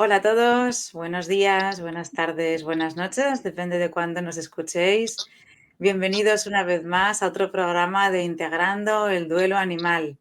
Hola a todos, buenos días, buenas tardes, buenas noches, depende de cuándo nos escuchéis. Bienvenidos una vez más a otro programa de Integrando el Duelo Animal.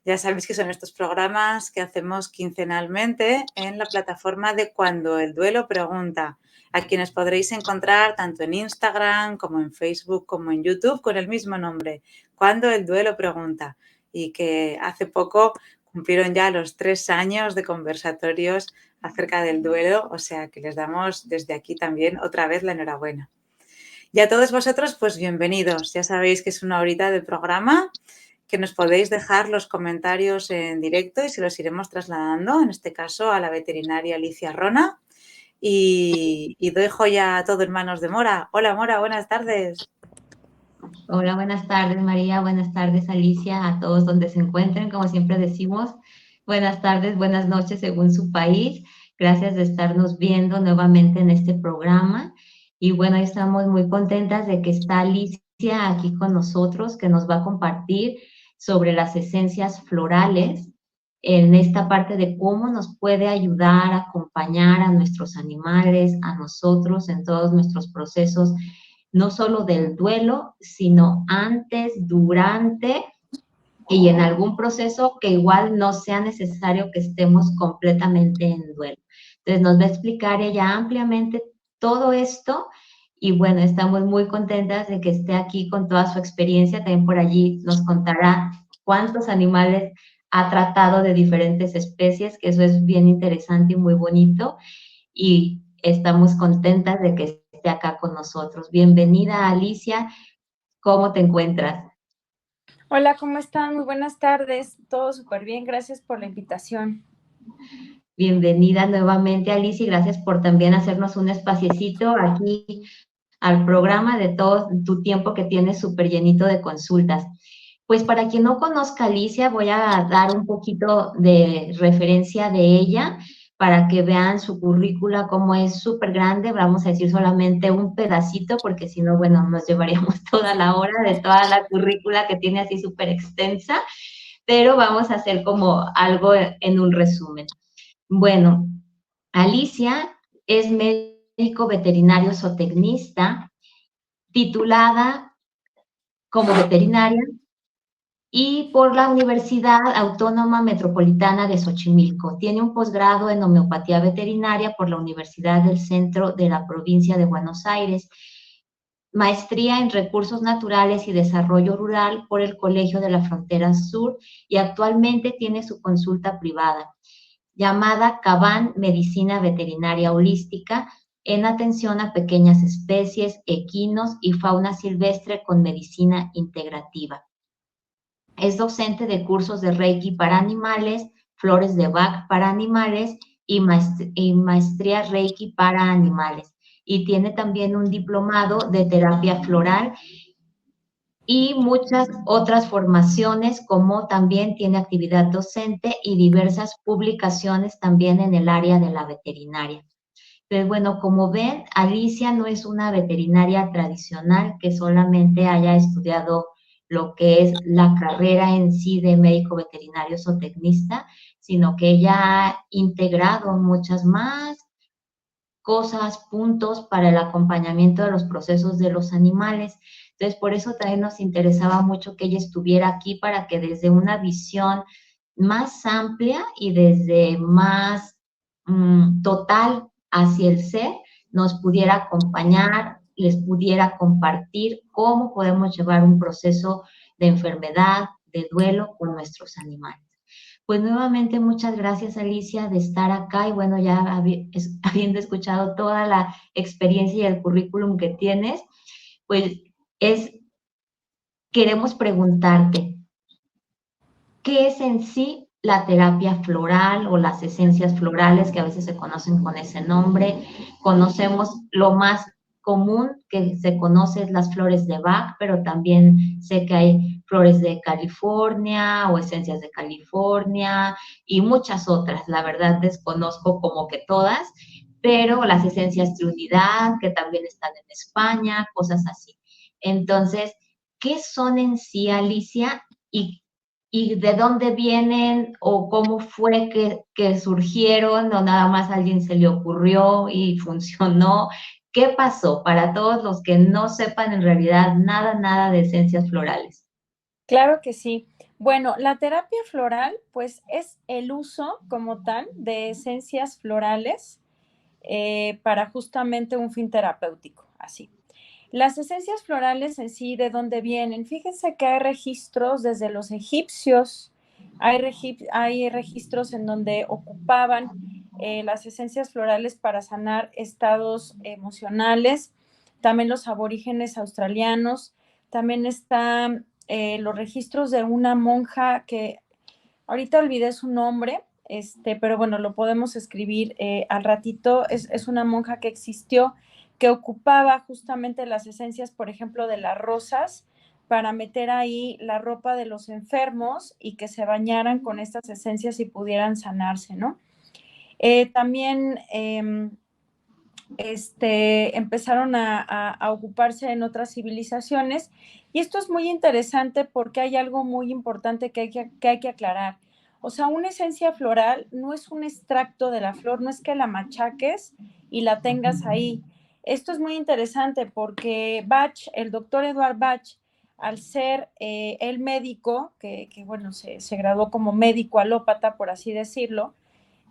Ya sabéis que son estos programas que hacemos quincenalmente en la plataforma de Cuando el Duelo Pregunta, a quienes podréis encontrar tanto en Instagram como en Facebook como en YouTube con el mismo nombre, Cuando el Duelo Pregunta, y que hace poco cumplieron ya los 3 años de conversatorios acerca del duelo, o sea que les damos desde aquí también otra vez la enhorabuena. Y a todos vosotros, pues bienvenidos. Ya sabéis que es una horita de programa, que nos podéis dejar los comentarios en directo y se los iremos trasladando, en este caso a la veterinaria Alicia Rona. Y dejo ya todo en manos de Mora. Hola Mora, buenas tardes. Hola, buenas tardes María, buenas tardes Alicia, a todos donde se encuentren, como siempre decimos, buenas tardes, buenas noches según su país. Gracias de estarnos viendo nuevamente en este programa. Y bueno, estamos muy contentas de que está Alicia aquí con nosotros, que nos va a compartir sobre las esencias florales en esta parte de cómo nos puede ayudar a acompañar a nuestros animales, a nosotros en todos nuestros procesos no solo del duelo, sino antes, durante y en algún proceso que igual no sea necesario que estemos completamente en duelo. Entonces nos va a explicar ella ampliamente todo esto y bueno, estamos muy contentas de que esté aquí con toda su experiencia. También por allí nos contará cuántos animales ha tratado de diferentes especies, que eso es bien interesante y muy bonito. Y estamos contentas de que esté acá con nosotros. Bienvenida, Alicia. ¿Cómo te encuentras? Hola, ¿cómo están? Muy buenas tardes. Todo súper bien. Gracias por la invitación. Bienvenida nuevamente, Alicia, y gracias por también hacernos un espaciecito aquí al programa de todo tu tiempo que tienes súper llenito de consultas. Pues para quien no conozca a Alicia, voy a dar un poquito de referencia de ella para que vean su currícula, como es súper grande. Vamos a decir solamente un pedacito, porque si no, bueno, nos llevaríamos toda la hora de toda la currícula que tiene así súper extensa, pero vamos a hacer como algo en un resumen. Bueno, Alicia es médico veterinario zootecnista, titulada como veterinaria y por la Universidad Autónoma Metropolitana de Xochimilco. Tiene un posgrado en homeopatía veterinaria por la Universidad del Centro de la Provincia de Buenos Aires, maestría en recursos naturales y desarrollo rural por el Colegio de la Frontera Sur y actualmente tiene su consulta privada llamada Caban Medicina Veterinaria Holística en atención a pequeñas especies, equinos y fauna silvestre con medicina integrativa. Es docente de cursos de Reiki para animales, flores de Bach para animales y maestría Reiki para animales. Y tiene también un diplomado de terapia floral y muchas otras formaciones, como también tiene actividad docente y diversas publicaciones también en el área de la veterinaria. Entonces, bueno, como ven, Alicia no es una veterinaria tradicional que solamente haya estudiado lo que es la carrera en sí de médico veterinario zootecnista, sino que ella ha integrado muchas más cosas, puntos para el acompañamiento de los procesos de los animales. Entonces, por eso también nos interesaba mucho que ella estuviera aquí para que desde una visión más amplia y desde más total hacia el ser, nos pudiera acompañar, les pudiera compartir cómo podemos llevar un proceso de enfermedad, de duelo con nuestros animales. Pues nuevamente muchas gracias Alicia de estar acá y bueno, ya habiendo escuchado toda la experiencia y el currículum que tienes, pues es, queremos preguntarte, ¿qué es en sí la terapia floral o las esencias florales que a veces se conocen con ese nombre? Conocemos lo más común que se conoce es las flores de Bach, pero también sé que hay flores de California o esencias de California y muchas otras. La verdad desconozco como que todas, pero las esencias Trinidad, que también están en España, cosas así. Entonces, ¿qué son en sí, Alicia? y de dónde vienen o cómo fue que surgieron o nada más a alguien se le ocurrió y funcionó. ¿Qué pasó para todos los que no sepan en realidad nada de esencias florales? Claro que sí. Bueno, la terapia floral, pues es el uso como tal de esencias florales para justamente un fin terapéutico, así. Las esencias florales en sí, ¿de dónde vienen? Fíjense que hay registros desde los egipcios, hay registros en donde ocupaban las esencias florales para sanar estados emocionales, también los aborígenes australianos, también están los registros de una monja que ahorita olvidé su nombre, pero bueno, lo podemos escribir al ratito. Es una monja que existió, que ocupaba justamente las esencias, por ejemplo, de las rosas, para meter ahí la ropa de los enfermos y que se bañaran con estas esencias y pudieran sanarse, ¿no? También empezaron a ocuparse en otras civilizaciones. Y esto es muy interesante porque hay algo muy importante que hay que aclarar. O sea, una esencia floral no es un extracto de la flor, no es que la machaques y la tengas ahí. Esto es muy interesante porque Bach, el doctor Eduard Bach, al ser el médico, bueno, se graduó como médico alópata, por así decirlo,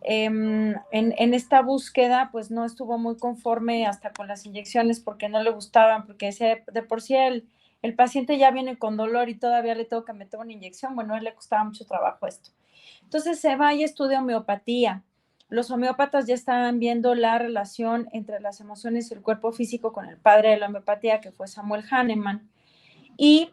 en esta búsqueda, pues no estuvo muy conforme hasta con las inyecciones porque no le gustaban, porque de por sí el paciente ya viene con dolor y todavía le tengo que meter una inyección. Bueno, a él le costaba mucho trabajo esto. Entonces se va y estudia homeopatía. Los homeópatas ya estaban viendo la relación entre las emociones y el cuerpo físico con el padre de la homeopatía, que fue Samuel Hahnemann. Y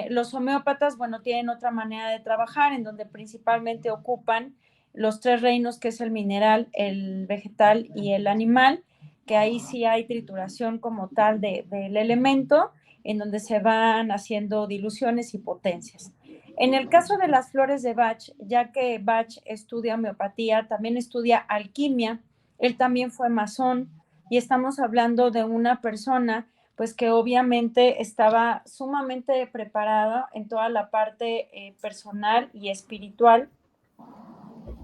los homeópatas, bueno, tienen otra manera de trabajar en donde principalmente ocupan los tres reinos, que es el mineral, el vegetal y el animal, que ahí sí hay trituración como tal del elemento, en donde se van haciendo diluciones y potencias. En el caso de las flores de Bach, ya que Bach estudia homeopatía, también estudia alquimia, él también fue masón, y estamos hablando de una persona pues que obviamente estaba sumamente preparada en toda la parte personal y espiritual,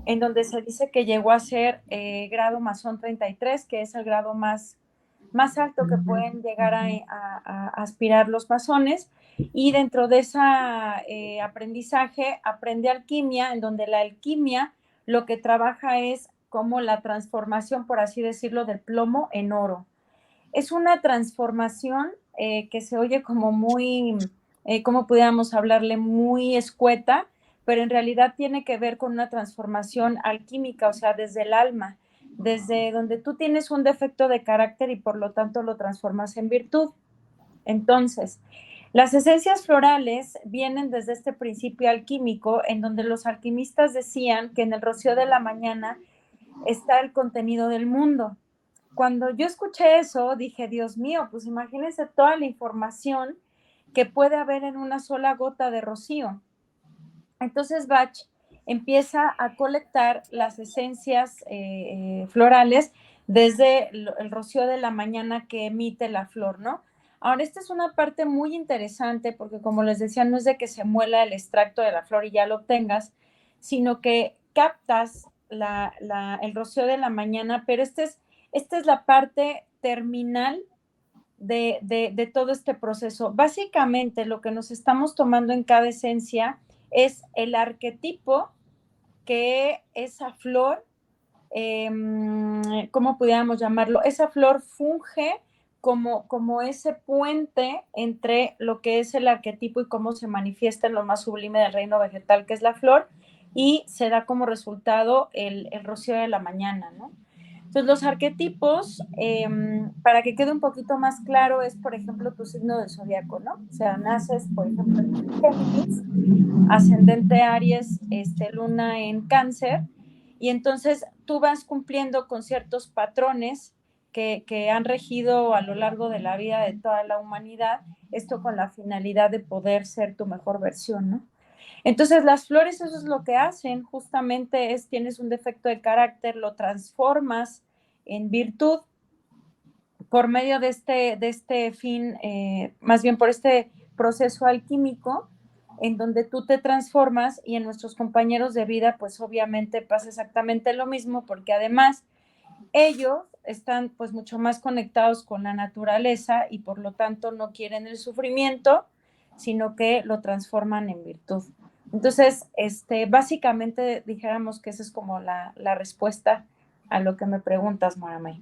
en donde se dice que llegó a ser grado masón 33, que es el grado más alto que pueden llegar a aspirar los masones, y dentro de ese aprendizaje aprende alquimia, en donde la alquimia lo que trabaja es como la transformación, por así decirlo, del plomo en oro. Es una transformación que se oye como muy, ¿cómo pudiéramos hablarle? Muy escueta, pero en realidad tiene que ver con una transformación alquímica, o sea, desde el alma, desde donde tú tienes un defecto de carácter y por lo tanto lo transformas en virtud. Entonces, las esencias florales vienen desde este principio alquímico, en donde los alquimistas decían que en el rocío de la mañana está el contenido del mundo. Cuando yo escuché eso, dije, Dios mío, pues imagínense toda la información que puede haber en una sola gota de rocío. Entonces Bach empieza a colectar las esencias florales desde el rocío de la mañana que emite la flor, ¿no? Ahora, esta es una parte muy interesante porque, como les decía, no es de que se muela el extracto de la flor y ya lo obtengas, sino que captas el rocío de la mañana, pero esta es la parte terminal de todo este proceso. Básicamente, lo que nos estamos tomando en cada esencia es el arquetipo que esa flor, ¿cómo pudiéramos llamarlo? Esa flor funge como ese puente entre lo que es el arquetipo y cómo se manifiesta en lo más sublime del reino vegetal, que es la flor, y se da como resultado el rocío de la mañana, ¿no? Entonces, los arquetipos, para que quede un poquito más claro, es, por ejemplo, tu signo del zodiaco, ¿no? O sea, naces, por ejemplo, en Géminis, ascendente Aries, luna en Cáncer, y entonces tú vas cumpliendo con ciertos patrones que han regido a lo largo de la vida de toda la humanidad, esto con la finalidad de poder ser tu mejor versión, ¿no? Entonces las flores eso es lo que hacen, justamente tienes un defecto de carácter, lo transformas en virtud por medio de este fin, más bien por este proceso alquímico, en donde tú te transformas y en nuestros compañeros de vida, pues obviamente pasa exactamente lo mismo, porque además ellos están pues mucho más conectados con la naturaleza y por lo tanto no quieren el sufrimiento, sino que lo transforman en virtud. Entonces, básicamente dijéramos que esa es como la respuesta a lo que me preguntas, Moramay.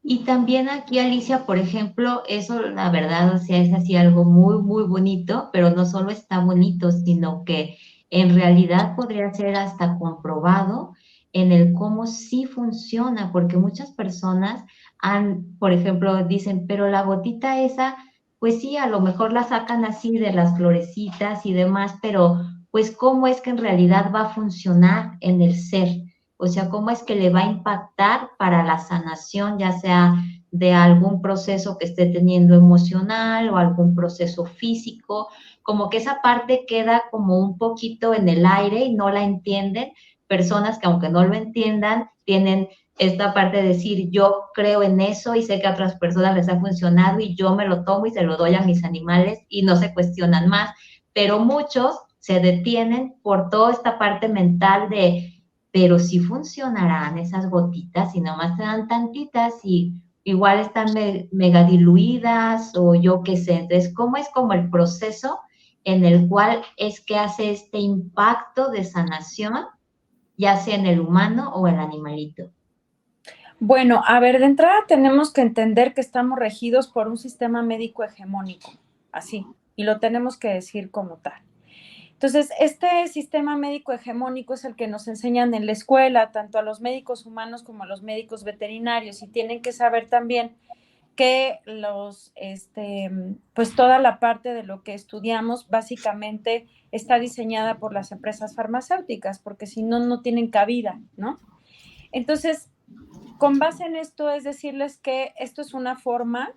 Y también aquí, Alicia, por ejemplo, eso la verdad, o sea, es así algo muy, muy bonito, pero no solo está bonito, sino que en realidad podría ser hasta comprobado en el cómo sí funciona, porque muchas personas han, por ejemplo, dicen, pero la gotita esa, pues sí, a lo mejor la sacan así de las florecitas y demás, pero pues cómo es que en realidad va a funcionar en el ser. O sea, cómo es que le va a impactar para la sanación, ya sea de algún proceso que esté teniendo emocional o algún proceso físico, como que esa parte queda como un poquito en el aire y no la entienden. Personas que aunque no lo entiendan, tienen esta parte de decir, yo creo en eso y sé que a otras personas les ha funcionado y yo me lo tomo y se lo doy a mis animales y no se cuestionan más. Pero muchos se detienen por toda esta parte mental de pero sí funcionarán esas gotitas y nomás te dan tantitas y igual están mega diluidas o yo qué sé. Entonces, ¿cómo es como el proceso en el cual es que hace este impacto de sanación, ya sea en el humano o el animalito? Bueno, a ver, de entrada tenemos que entender que estamos regidos por un sistema médico hegemónico, así, y lo tenemos que decir como tal. Entonces, este sistema médico hegemónico es el que nos enseñan en la escuela, tanto a los médicos humanos como a los médicos veterinarios, y tienen que saber también que pues toda la parte de lo que estudiamos básicamente está diseñada por las empresas farmacéuticas, porque si no, no tienen cabida, ¿no? Entonces, con base en esto es decirles que esto es una forma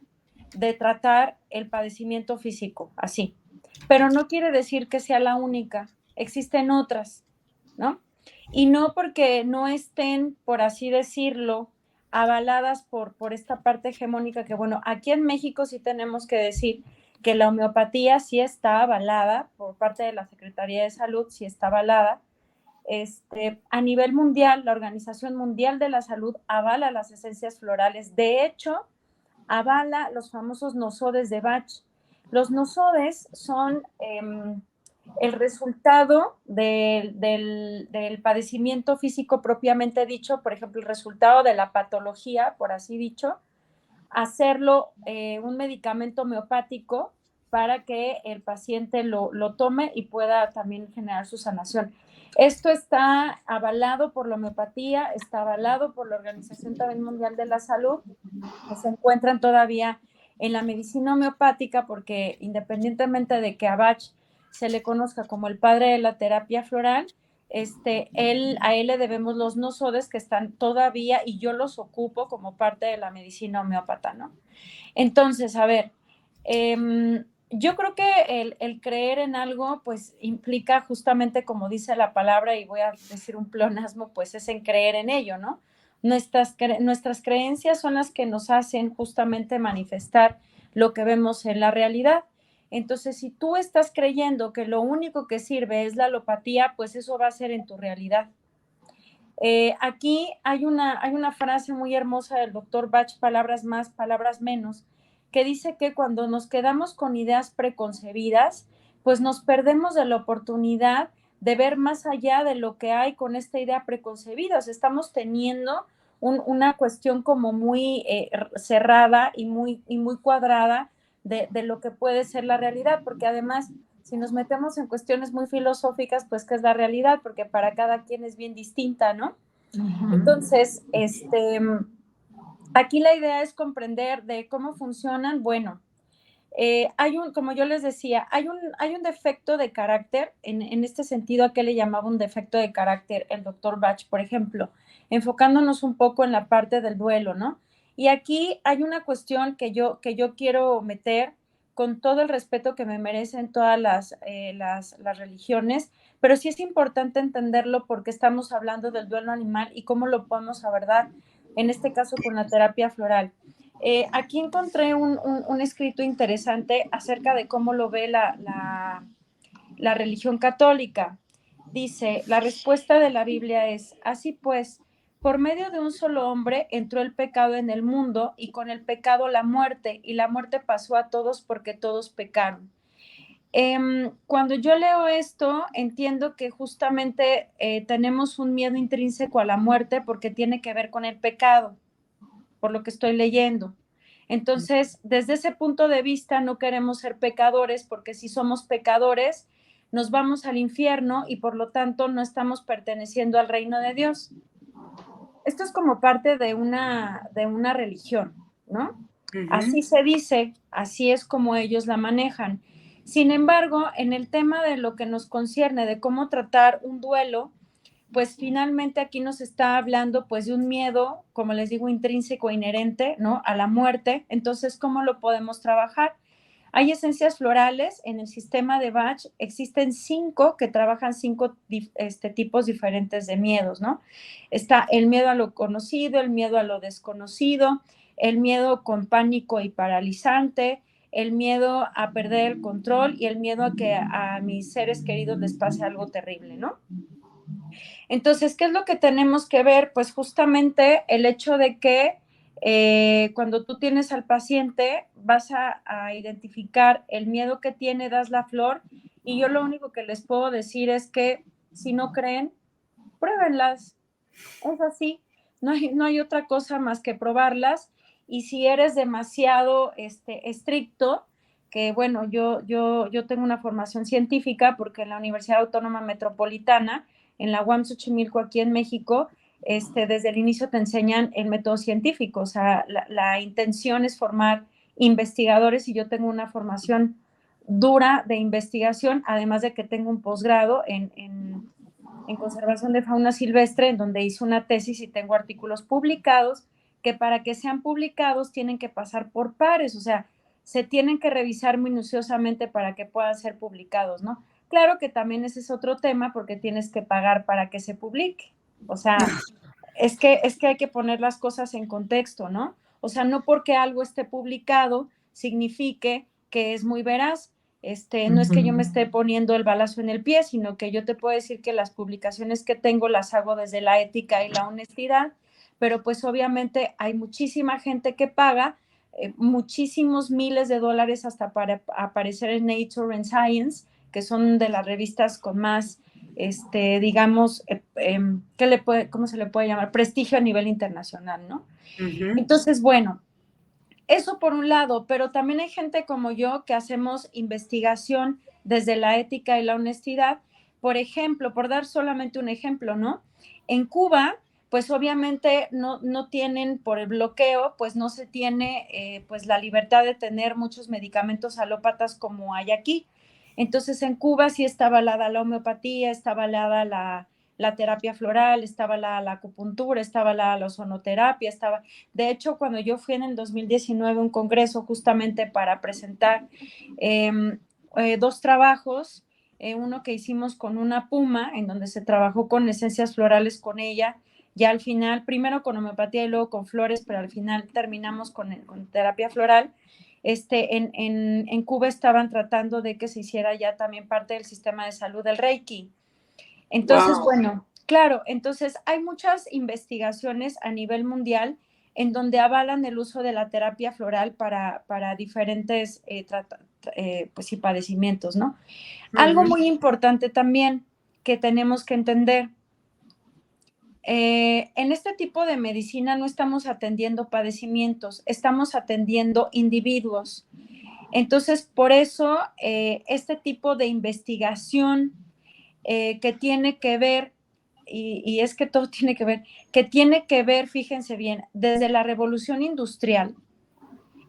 de tratar el padecimiento físico, así. Pero no quiere decir que sea la única, existen otras, ¿no? Y no porque no estén, por así decirlo, avaladas por esta parte hegemónica, que bueno, aquí en México sí tenemos que decir que la homeopatía sí está avalada por parte de la Secretaría de Salud, sí está avalada. A nivel mundial, la Organización Mundial de la Salud avala las esencias florales. De hecho, avala los famosos nosodes de Bach. Los nosodes son el resultado del padecimiento físico propiamente dicho, por ejemplo, el resultado de la patología, por así dicho, hacerlo un medicamento homeopático para que el paciente lo tome y pueda también generar su sanación. Esto está avalado por la homeopatía, está avalado por la Organización también Mundial de la Salud, que se encuentran todavía en la medicina homeopática, porque independientemente de que a Bach se le conozca como el padre de la terapia floral, a él le debemos los nosodes que están todavía y yo los ocupo como parte de la medicina homeópata, ¿no? Entonces, a ver, yo creo que el creer en algo, pues implica justamente como dice la palabra, y voy a decir un pleonasmo, pues es en creer en ello, ¿no? Nuestras creencias son las que nos hacen justamente manifestar lo que vemos en la realidad. Entonces, si tú estás creyendo que lo único que sirve es la alopatía, pues eso va a ser en tu realidad. Aquí hay una frase muy hermosa del doctor Bach, palabras más, palabras menos, que dice que cuando nos quedamos con ideas preconcebidas, pues nos perdemos de la oportunidad de ver más allá de lo que hay con esta idea preconcebida. O sea, estamos teniendo una cuestión como muy cerrada y muy cuadrada de lo que puede ser la realidad, porque además si nos metemos en cuestiones muy filosóficas, pues qué es la realidad, porque para cada quien es bien distinta, ¿no? Entonces, aquí la idea es comprender de cómo funcionan. Bueno, como yo les decía, hay un defecto de carácter, en este sentido, ¿a qué le llamaba un defecto de carácter el doctor Bach, por ejemplo? Enfocándonos un poco en la parte del duelo, ¿no? Y aquí hay una cuestión que yo quiero meter con todo el respeto que me merecen todas las religiones, pero sí es importante entenderlo porque estamos hablando del duelo animal y cómo lo podemos abordar, en este caso con la terapia floral. Aquí encontré un escrito interesante acerca de cómo lo ve la religión católica. Dice, la respuesta de la Biblia es, así pues, por medio de un solo hombre entró el pecado en el mundo y con el pecado la muerte, y la muerte pasó a todos porque todos pecaron. Cuando yo leo esto, entiendo que justamente tenemos un miedo intrínseco a la muerte porque tiene que ver con el pecado, por lo que estoy leyendo. Entonces, desde ese punto de vista, no queremos ser pecadores porque si somos pecadores, nos vamos al infierno y por lo tanto no estamos perteneciendo al reino de Dios. Esto es como parte de una religión, ¿no? Así se dice, así es como ellos la manejan. Sin embargo, en el tema de lo que nos concierne, de cómo tratar un duelo, pues finalmente aquí nos está hablando pues de un miedo, como les digo, intrínseco, inherente, ¿no? A la muerte. Entonces, ¿cómo lo podemos trabajar? Hay esencias florales en el sistema de Bach, existen 5 que trabajan 5 tipos diferentes de miedos, ¿no? Está el miedo a lo conocido, el miedo a lo desconocido, el miedo con pánico y paralizante, el miedo a perder el control y el miedo a que a mis seres queridos les pase algo terrible, ¿no? Entonces, ¿qué es lo que tenemos que ver? Pues justamente el hecho de que cuando tú tienes al paciente vas a identificar el miedo que tiene, das la flor y yo lo único que les puedo decir es que si no creen, pruébenlas. Es así, no hay otra cosa más que probarlas y si eres demasiado estricto, que bueno, yo tengo una formación científica porque en la Universidad Autónoma Metropolitana, en la UAM Xochimilco, aquí en México, desde el inicio te enseñan el método científico, o sea, la intención es formar investigadores y yo tengo una formación dura de investigación, además de que tengo un posgrado en conservación de fauna silvestre, en donde hice una tesis y tengo artículos publicados que para que sean publicados tienen que pasar por pares, o sea, se tienen que revisar minuciosamente para que puedan ser publicados, ¿no? Claro que también ese es otro tema porque tienes que pagar para que se publique. O sea, es que hay que poner las cosas en contexto, ¿no? O sea, no porque algo esté publicado signifique que es muy veraz. No es que yo me esté poniendo el balazo en el pie, sino que yo te puedo decir que las publicaciones que tengo las hago desde la ética y la honestidad, pero pues obviamente hay muchísima gente que paga muchísimos miles de dólares hasta para aparecer en Nature and Science, que son de las revistas con más digamos, ¿cómo se le puede llamar? Prestigio a nivel internacional, ¿no? Entonces, bueno, eso por un lado, pero también hay gente como yo que hacemos investigación desde la ética y la honestidad. Por ejemplo, por dar solamente un ejemplo, ¿no? En Cuba, pues obviamente no tienen, por el bloqueo, pues no se tiene pues la libertad de tener muchos medicamentos alópatas como hay aquí. Entonces en Cuba sí está avalada la homeopatía, está avalada la terapia floral, estaba la acupuntura, estaba la ozonoterapia, estaba... De hecho, cuando yo fui en el 2019 a un congreso justamente para presentar 2 trabajos, uno que hicimos con una puma, en donde se trabajó con esencias florales con ella, ya al final, primero con homeopatía y luego con flores, pero al final terminamos con terapia floral. En Cuba estaban tratando de que se hiciera ya también parte del sistema de salud del Reiki. Entonces, bueno, claro, entonces hay muchas investigaciones a nivel mundial en donde avalan el uso de la terapia floral para diferentes pues, y padecimientos, ¿no? Algo muy importante también que tenemos que entender, en este tipo de medicina no estamos atendiendo padecimientos, estamos atendiendo individuos. Entonces, por eso, este tipo de investigación que tiene que ver, y es que todo tiene que ver, fíjense bien, desde la revolución industrial,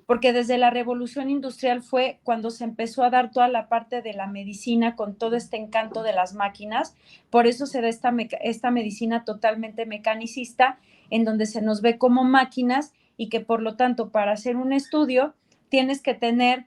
porque desde la revolución industrial fue cuando se empezó a dar toda la parte de la medicina con todo este encanto de las máquinas, por eso se da esta medicina totalmente mecanicista, en donde se nos ve como máquinas y que por lo tanto para hacer un estudio tienes que tener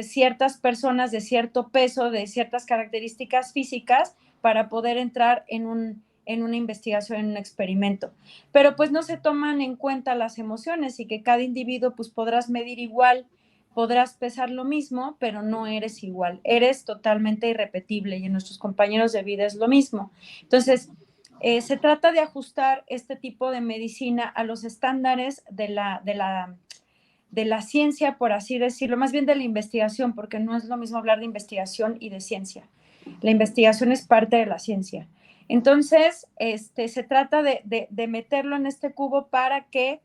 ciertas personas de cierto peso, de ciertas características físicas para poder entrar en una investigación, en un experimento. Pero pues no se toman en cuenta las emociones y que cada individuo pues podrás medir igual podrás pesar lo mismo, pero no eres igual, eres totalmente irrepetible y en nuestros compañeros de vida es lo mismo. Entonces, se trata de ajustar este tipo de medicina a los estándares de la ciencia, por así decirlo, más bien de la investigación, porque no es lo mismo hablar de investigación y de ciencia. La investigación es parte de la ciencia. Entonces, se trata de meterlo en este cubo para que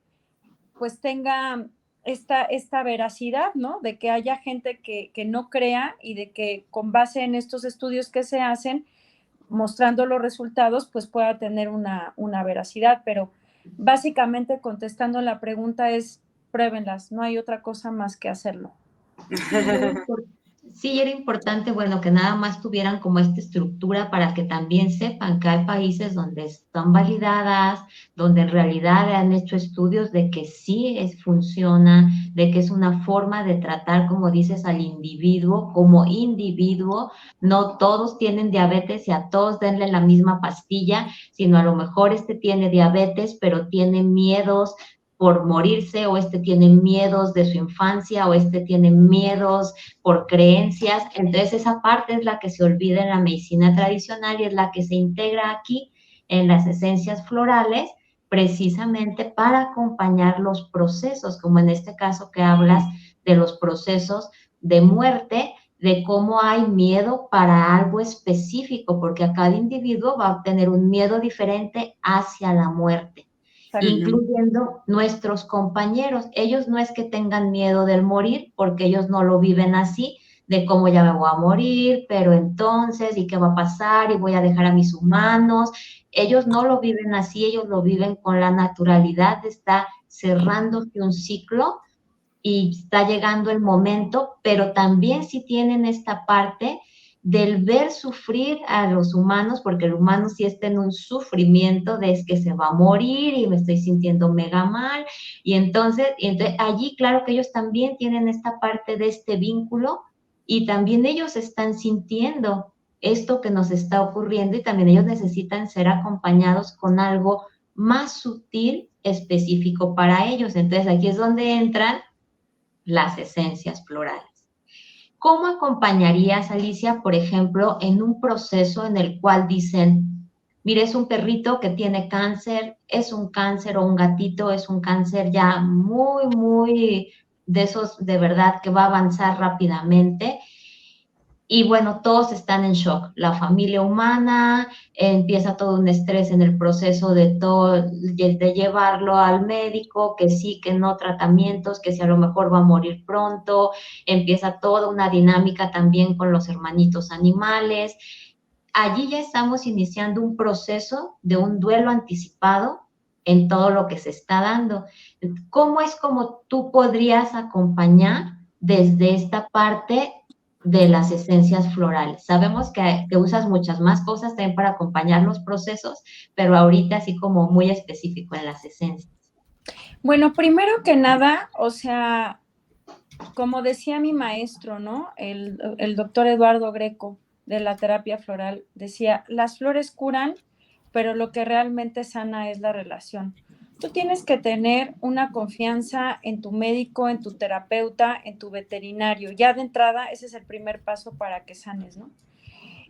pues tenga esta veracidad, ¿no? De que haya gente que no crea y de que con base en estos estudios que se hacen, mostrando los resultados, pues pueda tener una veracidad. Pero básicamente contestando la pregunta es, pruébenlas, no hay otra cosa más que hacerlo. Sí, era importante, bueno, que nada más tuvieran como esta estructura para que también sepan que hay países donde están validadas, donde en realidad han hecho estudios de que sí funciona, de que es una forma de tratar, como dices, al individuo como individuo. No todos tienen diabetes y a todos denle la misma pastilla, sino a lo mejor tiene diabetes, pero tiene miedos por morirse, o tiene miedos de su infancia, o tiene miedos por creencias. Entonces esa parte es la que se olvida en la medicina tradicional y es la que se integra aquí en las esencias florales, precisamente para acompañar los procesos, como en este caso que hablas de los procesos de muerte, de cómo hay miedo para algo específico, porque a cada individuo va a tener un miedo diferente hacia la muerte, incluyendo nuestros compañeros. Ellos no es que tengan miedo del morir, porque ellos no lo viven así, de cómo ya me voy a morir, pero entonces, ¿y qué va a pasar? Y voy a dejar a mis humanos. Ellos no lo viven así, ellos lo viven con la naturalidad de estar cerrándose un ciclo y está llegando el momento, pero también sí tienen esta parte del ver sufrir a los humanos, porque el humano sí está en un sufrimiento de es que se va a morir y me estoy sintiendo mega mal, y entonces allí claro que ellos también tienen esta parte de este vínculo y también ellos están sintiendo esto que nos está ocurriendo y también ellos necesitan ser acompañados con algo más sutil, específico para ellos. Entonces aquí es donde entran las esencias florales. ¿Cómo acompañarías, Alicia, por ejemplo, en un proceso en el cual dicen, mire, es un perrito que tiene cáncer, es un cáncer, o un gatito es un cáncer ya muy, muy de esos de verdad que va a avanzar rápidamente? Y bueno, todos están en shock. La familia humana, empieza todo un estrés en el proceso de llevarlo al médico, que sí, que no, tratamientos, que si a lo mejor va a morir pronto. Empieza toda una dinámica también con los hermanitos animales. Allí ya estamos iniciando un proceso de un duelo anticipado en todo lo que se está dando. ¿Cómo es como tú podrías acompañar desde esta parte de las esencias florales? Sabemos que usas muchas más cosas también para acompañar los procesos, pero ahorita así como muy específico en las esencias. Bueno, primero que nada, o sea, como decía mi maestro, ¿no? El doctor Eduardo Greco, de la terapia floral, decía, las flores curan, pero lo que realmente sana es la relación. Tú tienes que tener una confianza en tu médico, en tu terapeuta, en tu veterinario. Ya de entrada, ese es el primer paso para que sanes, ¿no?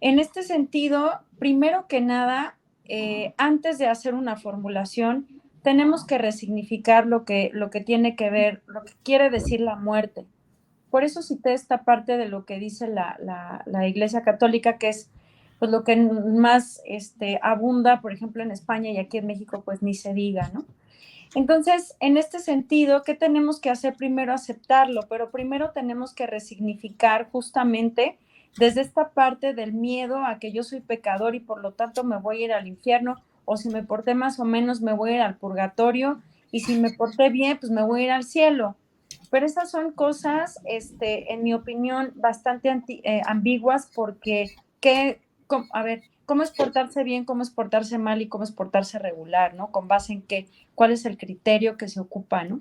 En este sentido, primero que nada, antes de hacer una formulación, tenemos que resignificar lo que tiene que ver, lo que quiere decir la muerte. Por eso cité esta parte de lo que dice la Iglesia Católica, que es pues lo que más abunda, por ejemplo, en España, y aquí en México, pues ni se diga, ¿no? Entonces, en este sentido, ¿qué tenemos que hacer? Primero aceptarlo, pero primero tenemos que resignificar justamente desde esta parte del miedo a que yo soy pecador y por lo tanto me voy a ir al infierno, o si me porté más o menos me voy a ir al purgatorio, y si me porté bien, pues me voy a ir al cielo. Pero esas son cosas, en mi opinión, bastante ambiguas, porque, a ver, ¿cómo es portarse bien, cómo es portarse mal y cómo es portarse regular, ¿no? ¿Con base en qué? ¿Cuál es el criterio que se ocupa, ¿no?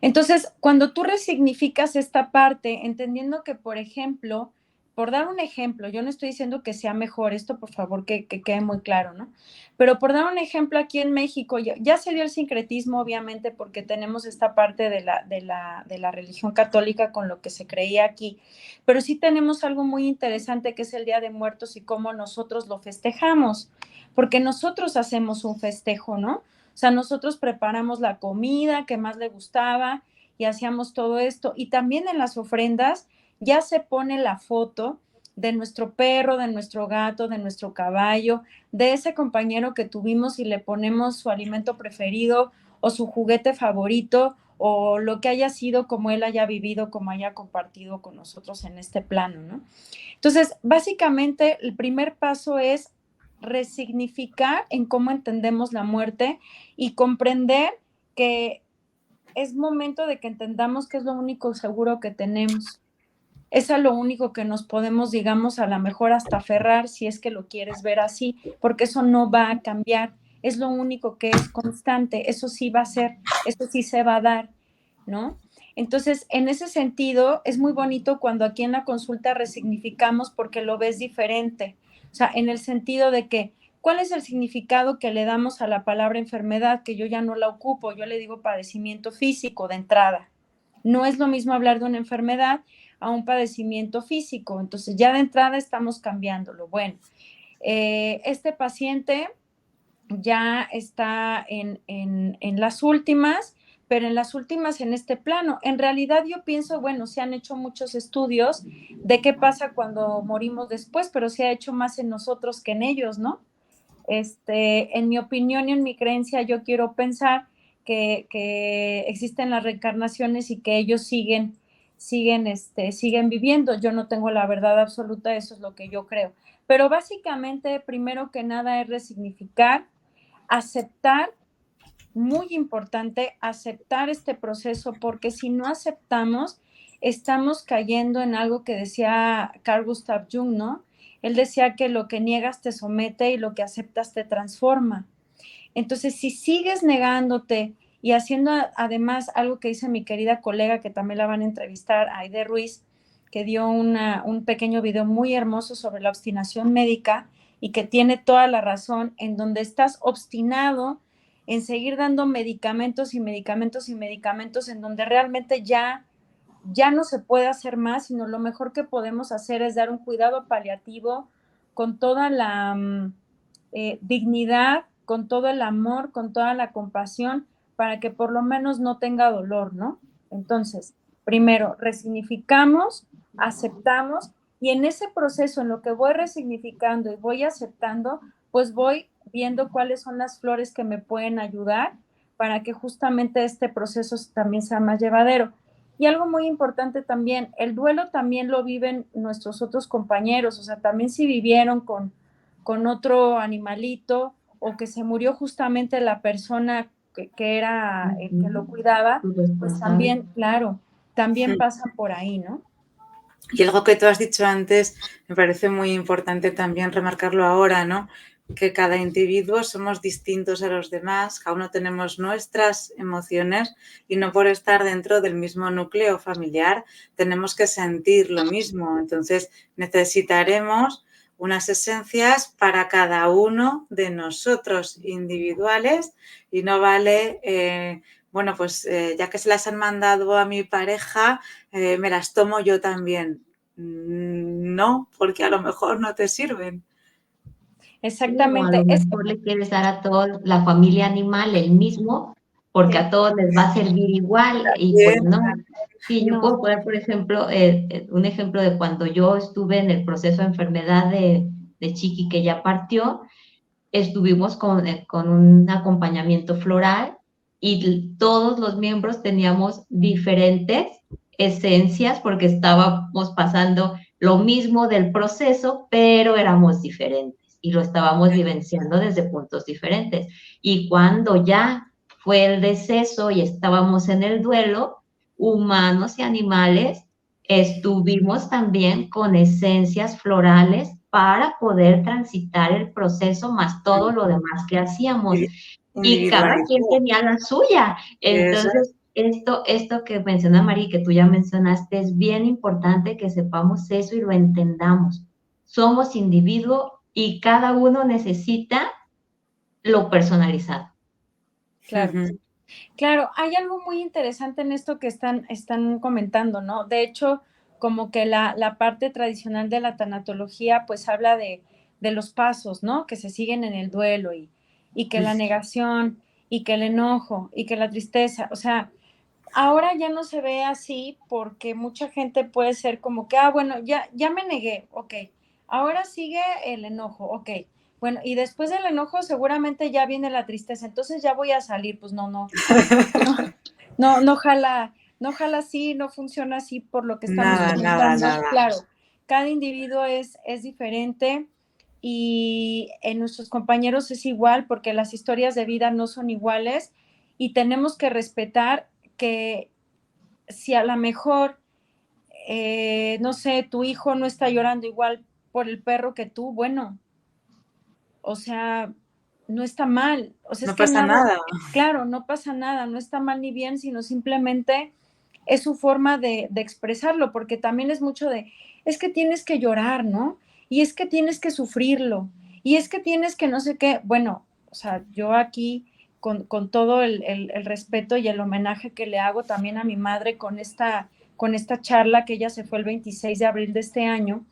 Entonces, cuando tú resignificas esta parte, entendiendo que, por ejemplo, por dar un ejemplo, yo no estoy diciendo que sea mejor esto, por favor, que quede muy claro, ¿no? Pero por dar un ejemplo, aquí en México ya se dio el sincretismo, obviamente, porque tenemos esta parte de la religión católica con lo que se creía aquí, pero sí tenemos algo muy interesante que es el Día de Muertos y cómo nosotros lo festejamos, porque nosotros hacemos un festejo, ¿no? O sea, nosotros preparamos la comida que más le gustaba y hacíamos todo esto. Y también en las ofrendas ya se pone la foto de nuestro perro, de nuestro gato, de nuestro caballo, de ese compañero que tuvimos y le ponemos su alimento preferido o su juguete favorito o lo que haya sido, como él haya vivido, como haya compartido con nosotros en este plano, ¿no? Entonces, básicamente, el primer paso es resignificar en cómo entendemos la muerte y comprender que es momento de que entendamos que es lo único seguro que tenemos. Es a lo único que nos podemos, digamos, a lo mejor hasta aferrar si es que lo quieres ver así, porque eso no va a cambiar. Es lo único que es constante. Eso sí va a ser, eso sí se va a dar, ¿no? Entonces, en ese sentido, es muy bonito cuando aquí en la consulta resignificamos porque lo ves diferente. O sea, en el sentido de que, ¿cuál es el significado que le damos a la palabra enfermedad? Que yo ya no la ocupo, yo le digo padecimiento físico de entrada. No es lo mismo hablar de una enfermedad a un padecimiento físico. Entonces, ya de entrada estamos cambiándolo. Bueno, este paciente ya está en las últimas, pero en las últimas en este plano. En realidad yo pienso, bueno, se han hecho muchos estudios de qué pasa cuando morimos después, pero se ha hecho más en nosotros que en ellos, ¿no? En mi opinión y en mi creencia, yo quiero pensar que existen las reencarnaciones y que ellos siguen viviendo. Yo no tengo la verdad absoluta, eso es lo que yo creo. Pero básicamente, primero que nada, es resignificar, aceptar, muy importante, aceptar este proceso, porque si no aceptamos, estamos cayendo en algo que decía Carl Gustav Jung, ¿no? Él decía que lo que niegas te somete y lo que aceptas te transforma. Entonces, si sigues negándote y haciendo además algo que dice mi querida colega, que también la van a entrevistar, Aide Ruiz, que dio un pequeño video muy hermoso sobre la obstinación médica y que tiene toda la razón, en donde estás obstinado en seguir dando medicamentos y medicamentos y medicamentos, en donde realmente ya no se puede hacer más, sino lo mejor que podemos hacer es dar un cuidado paliativo con toda la dignidad, con todo el amor, con toda la compasión, para que por lo menos no tenga dolor, ¿no? Entonces, primero, resignificamos, aceptamos, y en ese proceso, en lo que voy resignificando y voy aceptando, pues voy viendo cuáles son las flores que me pueden ayudar para que justamente este proceso también sea más llevadero. Y algo muy importante también, el duelo también lo viven nuestros otros compañeros, o sea, también si vivieron con otro animalito o que se murió justamente la persona que era el que lo cuidaba, pues también, claro, también pasan por ahí, ¿no? Y algo que tú has dicho antes me parece muy importante también remarcarlo ahora, ¿no? Que cada individuo somos distintos a los demás, cada uno tenemos nuestras emociones y no por estar dentro del mismo núcleo familiar tenemos que sentir lo mismo. Entonces necesitaremos unas esencias para cada uno de nosotros individuales y no vale, bueno, pues ya que se las han mandado a mi pareja, me las tomo yo también. No, porque a lo mejor no te sirven. Exactamente. O a lo mejor le quieres dar a toda la familia animal el mismo, porque a todos les va a servir igual, y pues no. Sí, yo puedo poner, por ejemplo, un ejemplo de cuando yo estuve en el proceso de enfermedad de Chiqui, que ya partió. Estuvimos con un acompañamiento floral y todos los miembros teníamos diferentes esencias porque estábamos pasando lo mismo del proceso, pero éramos diferentes y lo estábamos vivenciando desde puntos diferentes. Y cuando ya fue el deceso y estábamos en el duelo, humanos y animales, estuvimos también con esencias florales para poder transitar el proceso más todo lo demás que hacíamos. Y cada quien tenía la suya. Entonces, esto que menciona Mari, que tú ya mencionaste, es bien importante que sepamos eso y lo entendamos. Somos individuos y cada uno necesita lo personalizado. Claro. Claro, hay algo muy interesante en esto que están comentando, ¿no? De hecho, como que la parte tradicional de la tanatología, pues habla de los pasos, ¿no? Que se siguen en el duelo y que la negación y que el enojo y que la tristeza, o sea, ahora ya no se ve así porque mucha gente puede ser como que, bueno, ya me negué, ok, ahora sigue el enojo, ok, bueno, y después del enojo seguramente ya viene la tristeza, entonces ya voy a salir, pues no jala así, no funciona así por lo que estamos Nada, nada, comentando. nada. Claro, cada individuo es diferente y en nuestros compañeros es igual porque las historias de vida no son iguales y tenemos que respetar que si a lo mejor, no sé, tu hijo no está llorando igual por el perro que tú, bueno, o sea, no está mal. O sea, es No que pasa nada, nada. claro, no pasa nada, no está mal ni bien, sino simplemente es su forma de expresarlo, porque también es mucho es que tienes que llorar, ¿no? Y es que tienes que sufrirlo, y es que tienes que no sé qué. Bueno, o sea, yo aquí con todo el respeto y el homenaje que le hago también a mi madre con esta charla que ella se fue el 26 de abril de este año,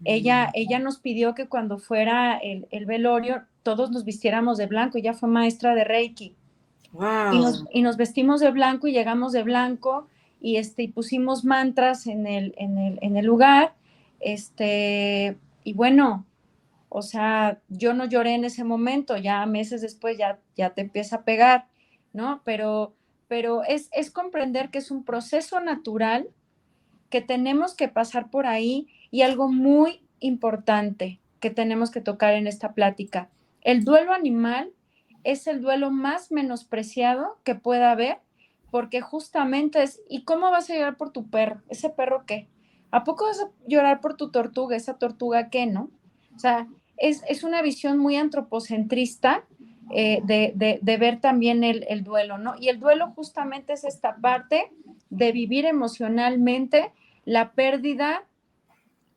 ella nos pidió que cuando fuera el velorio todos nos vistiéramos de blanco. Ella fue maestra de Reiki Wow. y nos vestimos de blanco y llegamos de blanco y pusimos mantras en el lugar. Y bueno, o sea, yo no lloré en ese momento, ya meses después ya te empieza a pegar, ¿no? Pero es comprender que es un proceso natural, que tenemos que pasar por ahí y algo muy importante que tenemos que tocar en esta plática. El duelo animal es el duelo más menospreciado que pueda haber porque justamente ¿y cómo vas a llorar por tu perro? ¿Ese perro qué? ¿A poco vas a llorar por tu tortuga? ¿Esa tortuga qué, no? O sea, es una visión muy antropocentrista de ver también el duelo, ¿no? Y el duelo justamente es esta parte de vivir emocionalmente la pérdida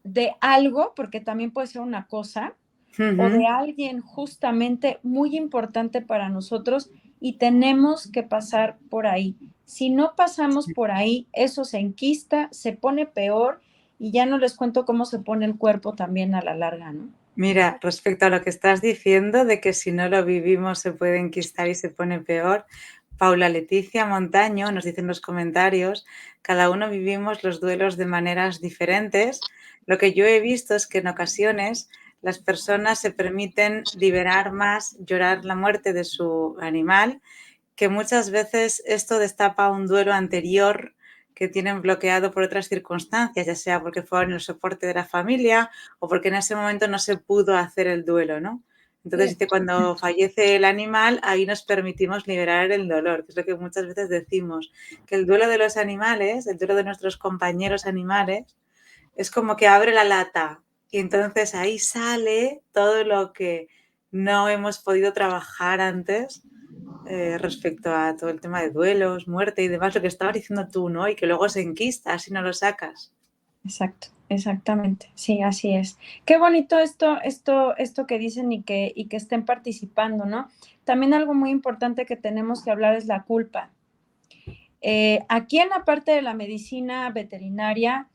de algo, porque también puede ser una cosa, o de alguien justamente muy importante para nosotros y tenemos que pasar por ahí. Si no pasamos por ahí, eso se enquista, se pone peor y ya no les cuento cómo se pone el cuerpo también a la larga, ¿no? Mira, respecto a lo que estás diciendo de que si no lo vivimos se puede enquistar y se pone peor, Paula Leticia Montaño nos dice en los comentarios, cada uno vivimos los duelos de maneras diferentes. Lo que yo he visto es que en ocasiones las personas se permiten liberar más, llorar la muerte de su animal, que muchas veces esto destapa un duelo anterior que tienen bloqueado por otras circunstancias, ya sea porque fueron el soporte de la familia o porque en ese momento no se pudo hacer el duelo, ¿no? Entonces, Sí. cuando fallece el animal, ahí nos permitimos liberar el dolor, que es lo que muchas veces decimos, que el duelo de los animales, el duelo de nuestros compañeros animales, es como que abre la lata y entonces ahí sale todo lo que no hemos podido trabajar antes respecto a todo el tema de duelos, muerte y demás, lo que estabas diciendo tú, ¿no? Y que luego se enquista si no lo sacas. Exacto, exactamente. Sí, así es. Qué bonito esto que dicen y que estén participando, ¿no? También algo muy importante que tenemos que hablar es la culpa. Aquí en la parte de la medicina veterinaria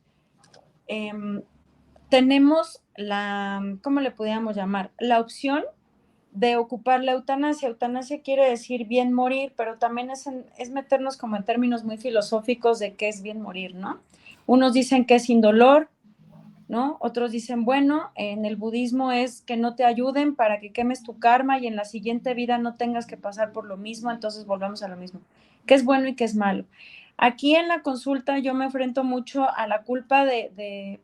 tenemos ¿cómo le podríamos llamar? La opción de ocupar la eutanasia. Eutanasia quiere decir bien morir, pero también es meternos como en términos muy filosóficos de qué es bien morir, ¿no? Unos dicen que es sin dolor, ¿no? Otros dicen, bueno, en el budismo es que no te ayuden para que quemes tu karma y en la siguiente vida no tengas que pasar por lo mismo, entonces volvemos a lo mismo. ¿Qué es bueno y qué es malo? Aquí en la consulta yo me enfrento mucho a la culpa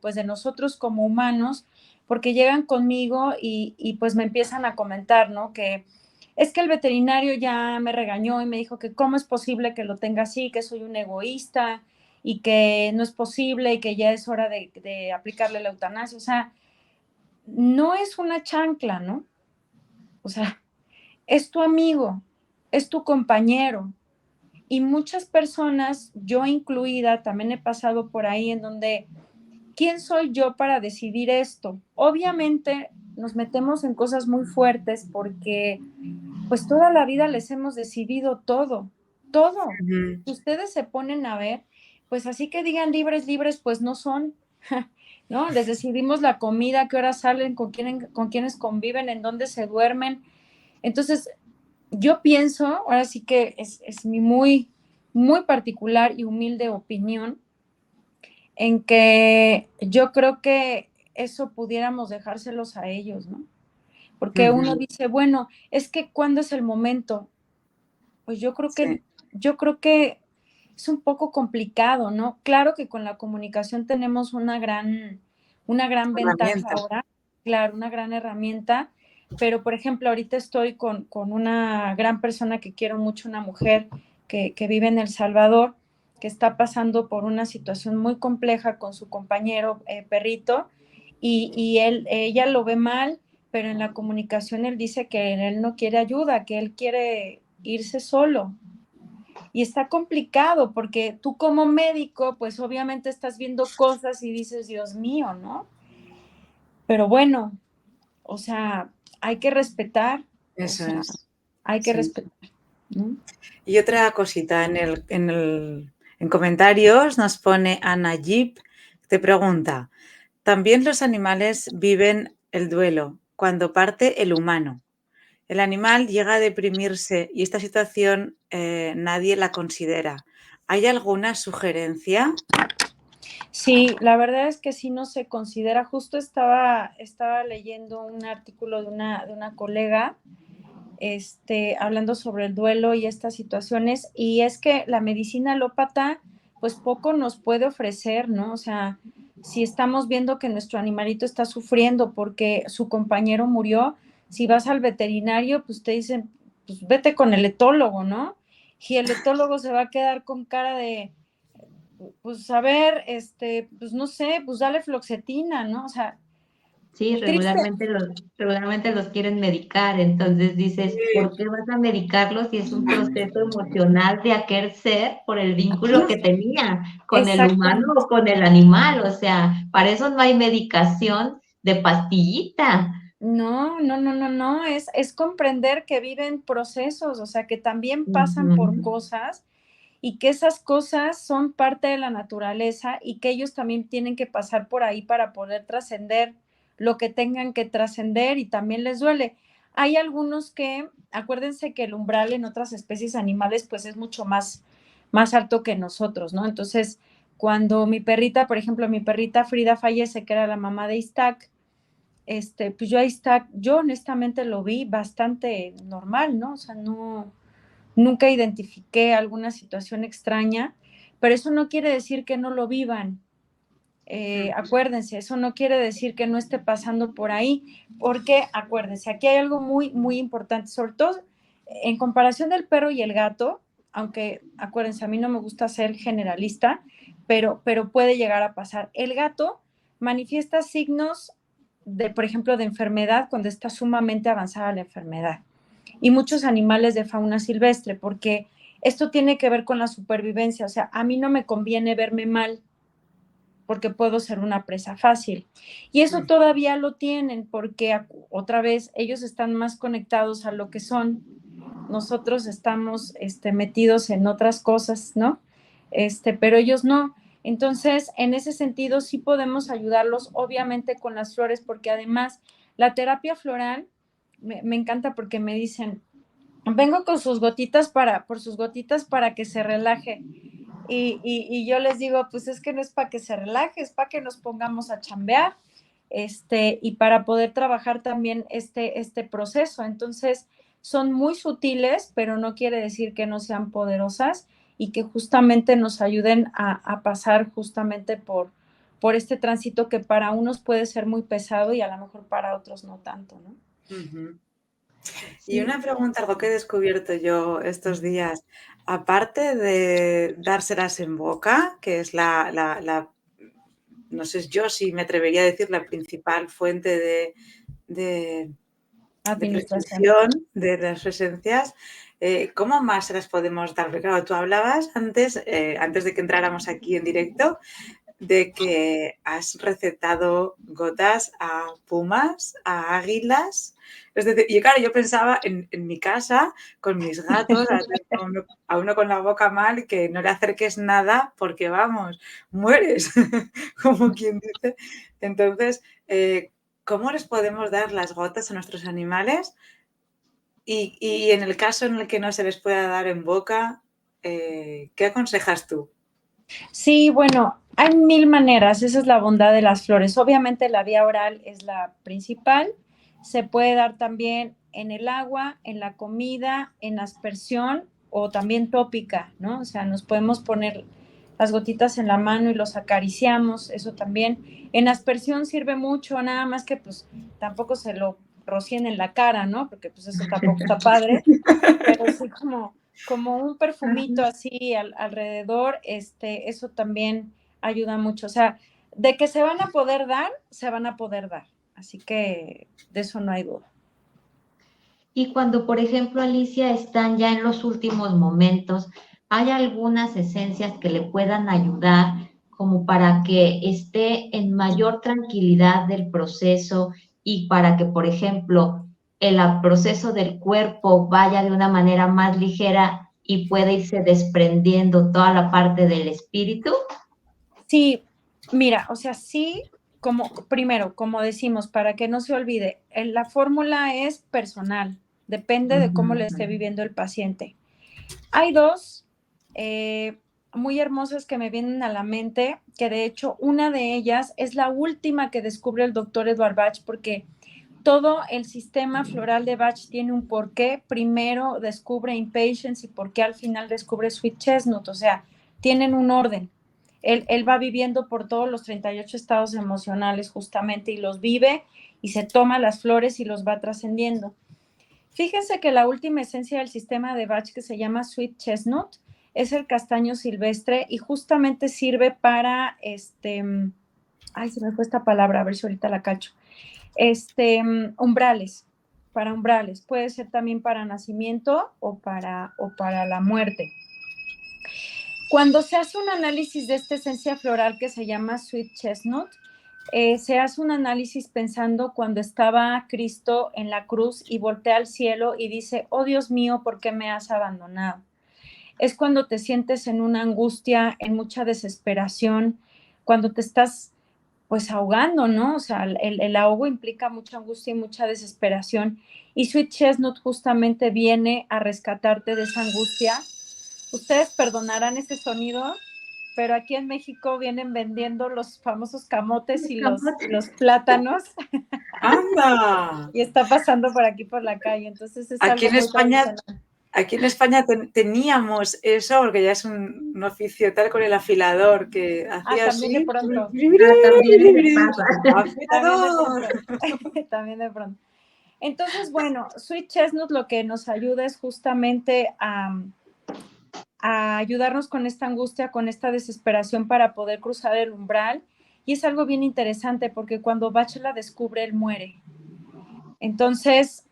pues de nosotros como humanos, porque llegan conmigo pues me empiezan a comentar, ¿no? Que es que el veterinario ya me regañó y me dijo que cómo es posible que lo tenga así, que soy un egoísta, y que no es posible y que ya es hora de aplicarle la eutanasia. O sea, no es una chancla, ¿no? O sea, es tu amigo, es tu compañero Y muchas personas, yo incluida, también he pasado por ahí en donde, ¿quién soy yo para decidir esto? Obviamente nos metemos en cosas muy fuertes porque pues toda la vida les hemos decidido todo, todo. Ujú. Si ustedes se ponen a ver, pues así que digan libres, libres, pues no son, ¿no? Les decidimos la comida, qué horas salen, con quiénes conviven, en dónde se duermen. Entonces, yo pienso, ahora sí que es mi muy, muy particular y humilde opinión, en que yo creo que eso pudiéramos dejárselos a ellos, ¿no? Porque uno Ujú. dice, bueno, es que ¿cuándo es el momento? Pues Sí, yo creo que es un poco complicado, ¿no? Claro que con la comunicación tenemos una gran ventaja herramienta. ahora, claro, una gran herramienta, pero por ejemplo, ahorita estoy con una gran persona que quiero mucho, una mujer que vive en El Salvador, que está pasando por una situación muy compleja con su compañero perrito, y ella lo ve mal, pero en la comunicación él dice que él no quiere ayuda, que él quiere irse solo. Y está complicado porque tú como médico, pues obviamente estás viendo cosas y dices, Dios mío, ¿no? Pero bueno, o sea, hay que respetar, o Eso sea, es. hay que Sí. respetar, ¿no? Y otra cosita, en comentarios nos pone Ana Jeep, te pregunta, ¿también los animales viven el duelo cuando parte el humano? El animal llega a deprimirse y esta situación nadie la considera. ¿Hay alguna sugerencia? Sí, la verdad es que sí no se considera. Justo estaba leyendo un artículo de una colega hablando sobre el duelo y estas situaciones, y es que la medicina alópata, pues poco nos puede ofrecer, ¿no? O sea, si estamos viendo que nuestro animalito está sufriendo porque su compañero murió, si vas al veterinario, pues te dicen, pues vete con el etólogo, ¿no? Y el etólogo se va a quedar con cara de, pues a ver, pues no sé, pues dale fluoxetina, ¿no? O sea, Sí, triste. regularmente los quieren medicar, entonces dices, ¿por qué vas a medicarlos si es un proceso emocional de aquel ser por el vínculo que tenía con el humano Exactamente. o con el animal? O sea, para eso no hay medicación de pastillita. No, no, no, no, no, es comprender que viven procesos, o sea, que también pasan por Ujú. cosas y que esas cosas son parte de la naturaleza y que ellos también tienen que pasar por ahí para poder trascender lo que tengan que trascender y también les duele. Hay algunos que, acuérdense que el umbral en otras especies animales pues es mucho más alto que nosotros, ¿no? Entonces, cuando mi perrita, por ejemplo, mi perrita Frida fallece, que era la mamá de Isaac, pues yo ahí está, yo honestamente lo vi bastante normal, ¿no? O sea, no, nunca identifiqué alguna situación extraña, pero eso no quiere decir que no lo vivan. Acuérdense, eso no quiere decir que no esté pasando por ahí, porque acuérdense, aquí hay algo muy, muy importante, sobre todo en comparación del perro y el gato, aunque acuérdense, a mí no me gusta ser generalista, pero puede llegar a pasar. El gato manifiesta signos de, por ejemplo, de enfermedad cuando está sumamente avanzada la enfermedad. Y muchos animales de fauna silvestre, porque esto tiene que ver con la supervivencia. O sea, a mí no me conviene verme mal porque puedo ser una presa fácil. Y eso todavía lo tienen porque otra vez ellos están más conectados a lo que son. Nosotros estamos metidos en otras cosas, ¿no? Pero ellos no. Entonces, en ese sentido, sí podemos ayudarlos, obviamente, con las flores, porque además la terapia floral me encanta porque me dicen, vengo con sus gotitas por sus gotitas para que se relaje. Y yo les digo, pues es que no es para que se relaje, es para que nos pongamos a chambear, y para poder trabajar también este proceso. Entonces, son muy sutiles, pero no quiere decir que no sean poderosas y que justamente nos ayuden a pasar justamente por este tránsito que para unos puede ser muy pesado y a lo mejor para otros no tanto, ¿no? Ujú. Y Sí. una pregunta, algo que he descubierto yo estos días, aparte de dárselas en boca, que es no sé yo si me atrevería a decir la principal fuente de Administración. prescripción de las esencias, ¿Cómo más se las podemos dar? Porque claro, tú hablabas antes de que entráramos aquí en directo, de que has recetado gotas a pumas, a águilas. Es decir, y claro, yo pensaba en mi casa, con mis gatos, a uno con la boca mal, que no le acerques nada porque, vamos, mueres, como quien dice. Entonces, ¿cómo les podemos dar las gotas a nuestros animales? Y en el caso en el que no se les pueda dar en boca, ¿qué aconsejas tú? Sí, bueno, hay mil maneras, esa es la bondad de las flores. Obviamente la vía oral es la principal, se puede dar también en el agua, en la comida, en aspersión o también tópica, ¿no? O sea, nos podemos poner las gotitas en la mano y los acariciamos, eso también. En aspersión sirve mucho, nada más que pues tampoco se lo rocien en la cara, ¿no? Porque pues eso tampoco está padre, pero sí como un perfumito así alrededor, eso también ayuda mucho. O sea, de que se van a poder dar, se van a poder dar. Así que de eso no hay duda. Y cuando, por ejemplo, Alicia, están ya en los últimos momentos, ¿hay algunas esencias que le puedan ayudar como para que esté en mayor tranquilidad del proceso y para que, por ejemplo, el proceso del cuerpo vaya de una manera más ligera y pueda irse desprendiendo toda la parte del espíritu? Sí, mira, o sea, sí, primero, como decimos, para que no se olvide, la fórmula es personal, depende de cómo le esté viviendo el paciente. Hay dos muy hermosas que me vienen a la mente, que de hecho una de ellas es la última que descubre el doctor Edward Bach, porque todo el sistema floral de Bach tiene un porqué. Primero descubre Impatience y por qué al final descubre Sweet Chestnut, o sea, tienen un orden. Él va viviendo por todos los 38 estados emocionales justamente y los vive y se toma las flores y los va trascendiendo. Fíjense que la última esencia del sistema de Bach, que se llama Sweet Chestnut, es el castaño silvestre y justamente sirve para, ay, se me fue esta palabra, a ver si ahorita la cacho, umbrales, para umbrales. Puede ser también para nacimiento o para la muerte. Cuando se hace un análisis de esta esencia floral que se llama Sweet Chestnut, se hace un análisis pensando cuando estaba Cristo en la cruz y voltea al cielo y dice, oh Dios mío, ¿por qué me has abandonado? Es cuando te sientes en una angustia, en mucha desesperación, cuando te estás pues ahogando, ¿no? O sea, el ahogo implica mucha angustia y mucha desesperación. Y Sweet Chestnut justamente viene a rescatarte de esa angustia. Ustedes perdonarán ese sonido, pero aquí en México vienen vendiendo los famosos camotes y los plátanos. ¡Anda! Y está pasando por aquí por la calle, entonces es Aquí algo en muy España, tradicional. teníamos eso, porque ya es un oficio tal con el afilador que hacía También de así. pronto. También me pasa. También de ¡Afilador! pronto. También de pronto. Entonces, bueno, Sweet Chestnut lo que nos ayuda es justamente a ayudarnos con esta angustia, con esta desesperación para poder cruzar el umbral. Y es algo bien interesante porque cuando Bach la descubre, él muere. Entonces,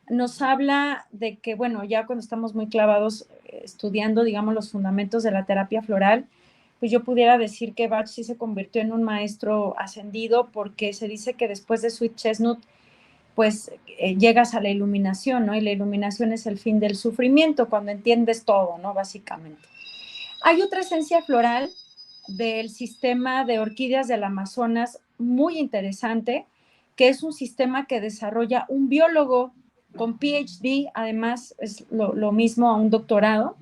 nos habla de que, bueno, ya cuando estamos muy clavados estudiando, digamos, los fundamentos de la terapia floral, pues yo pudiera decir que Bach sí se convirtió en un maestro ascendido porque se dice que después de Sweet Chestnut, pues llegas a la iluminación, ¿no? Y la iluminación es el fin del sufrimiento, cuando entiendes todo, ¿no? Básicamente. Hay otra esencia floral del sistema de orquídeas del Amazonas muy interesante, que es un sistema que desarrolla un biólogo con PhD, además es lo mismo a un doctorado,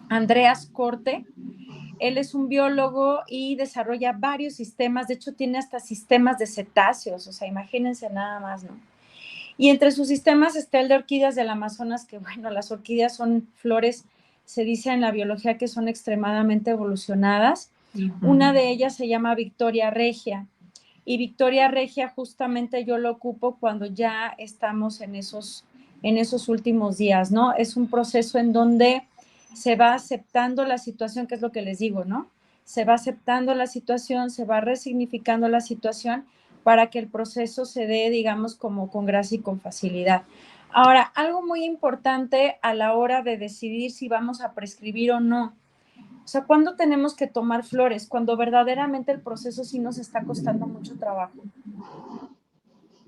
Andreas Corte. Él es un biólogo y desarrolla varios sistemas, de hecho tiene hasta sistemas de cetáceos, o sea, imagínense nada más, ¿no? Y entre sus sistemas está el de orquídeas del Amazonas, que bueno, las orquídeas son flores, se dice en la biología que son extremadamente evolucionadas. Una de ellas se llama Victoria Regia. Y Victoria Regia justamente yo lo ocupo cuando ya estamos en esos últimos días, ¿no? Es un proceso en donde se va aceptando la situación, que es lo que les digo, ¿no? Se va aceptando la situación, se va resignificando la situación para que el proceso se dé, digamos, como con gracia y con facilidad. Ahora, algo muy importante a la hora de decidir si vamos a prescribir o no. O sea, ¿cuándo tenemos que tomar flores? Cuando verdaderamente el proceso sí nos está costando mucho trabajo.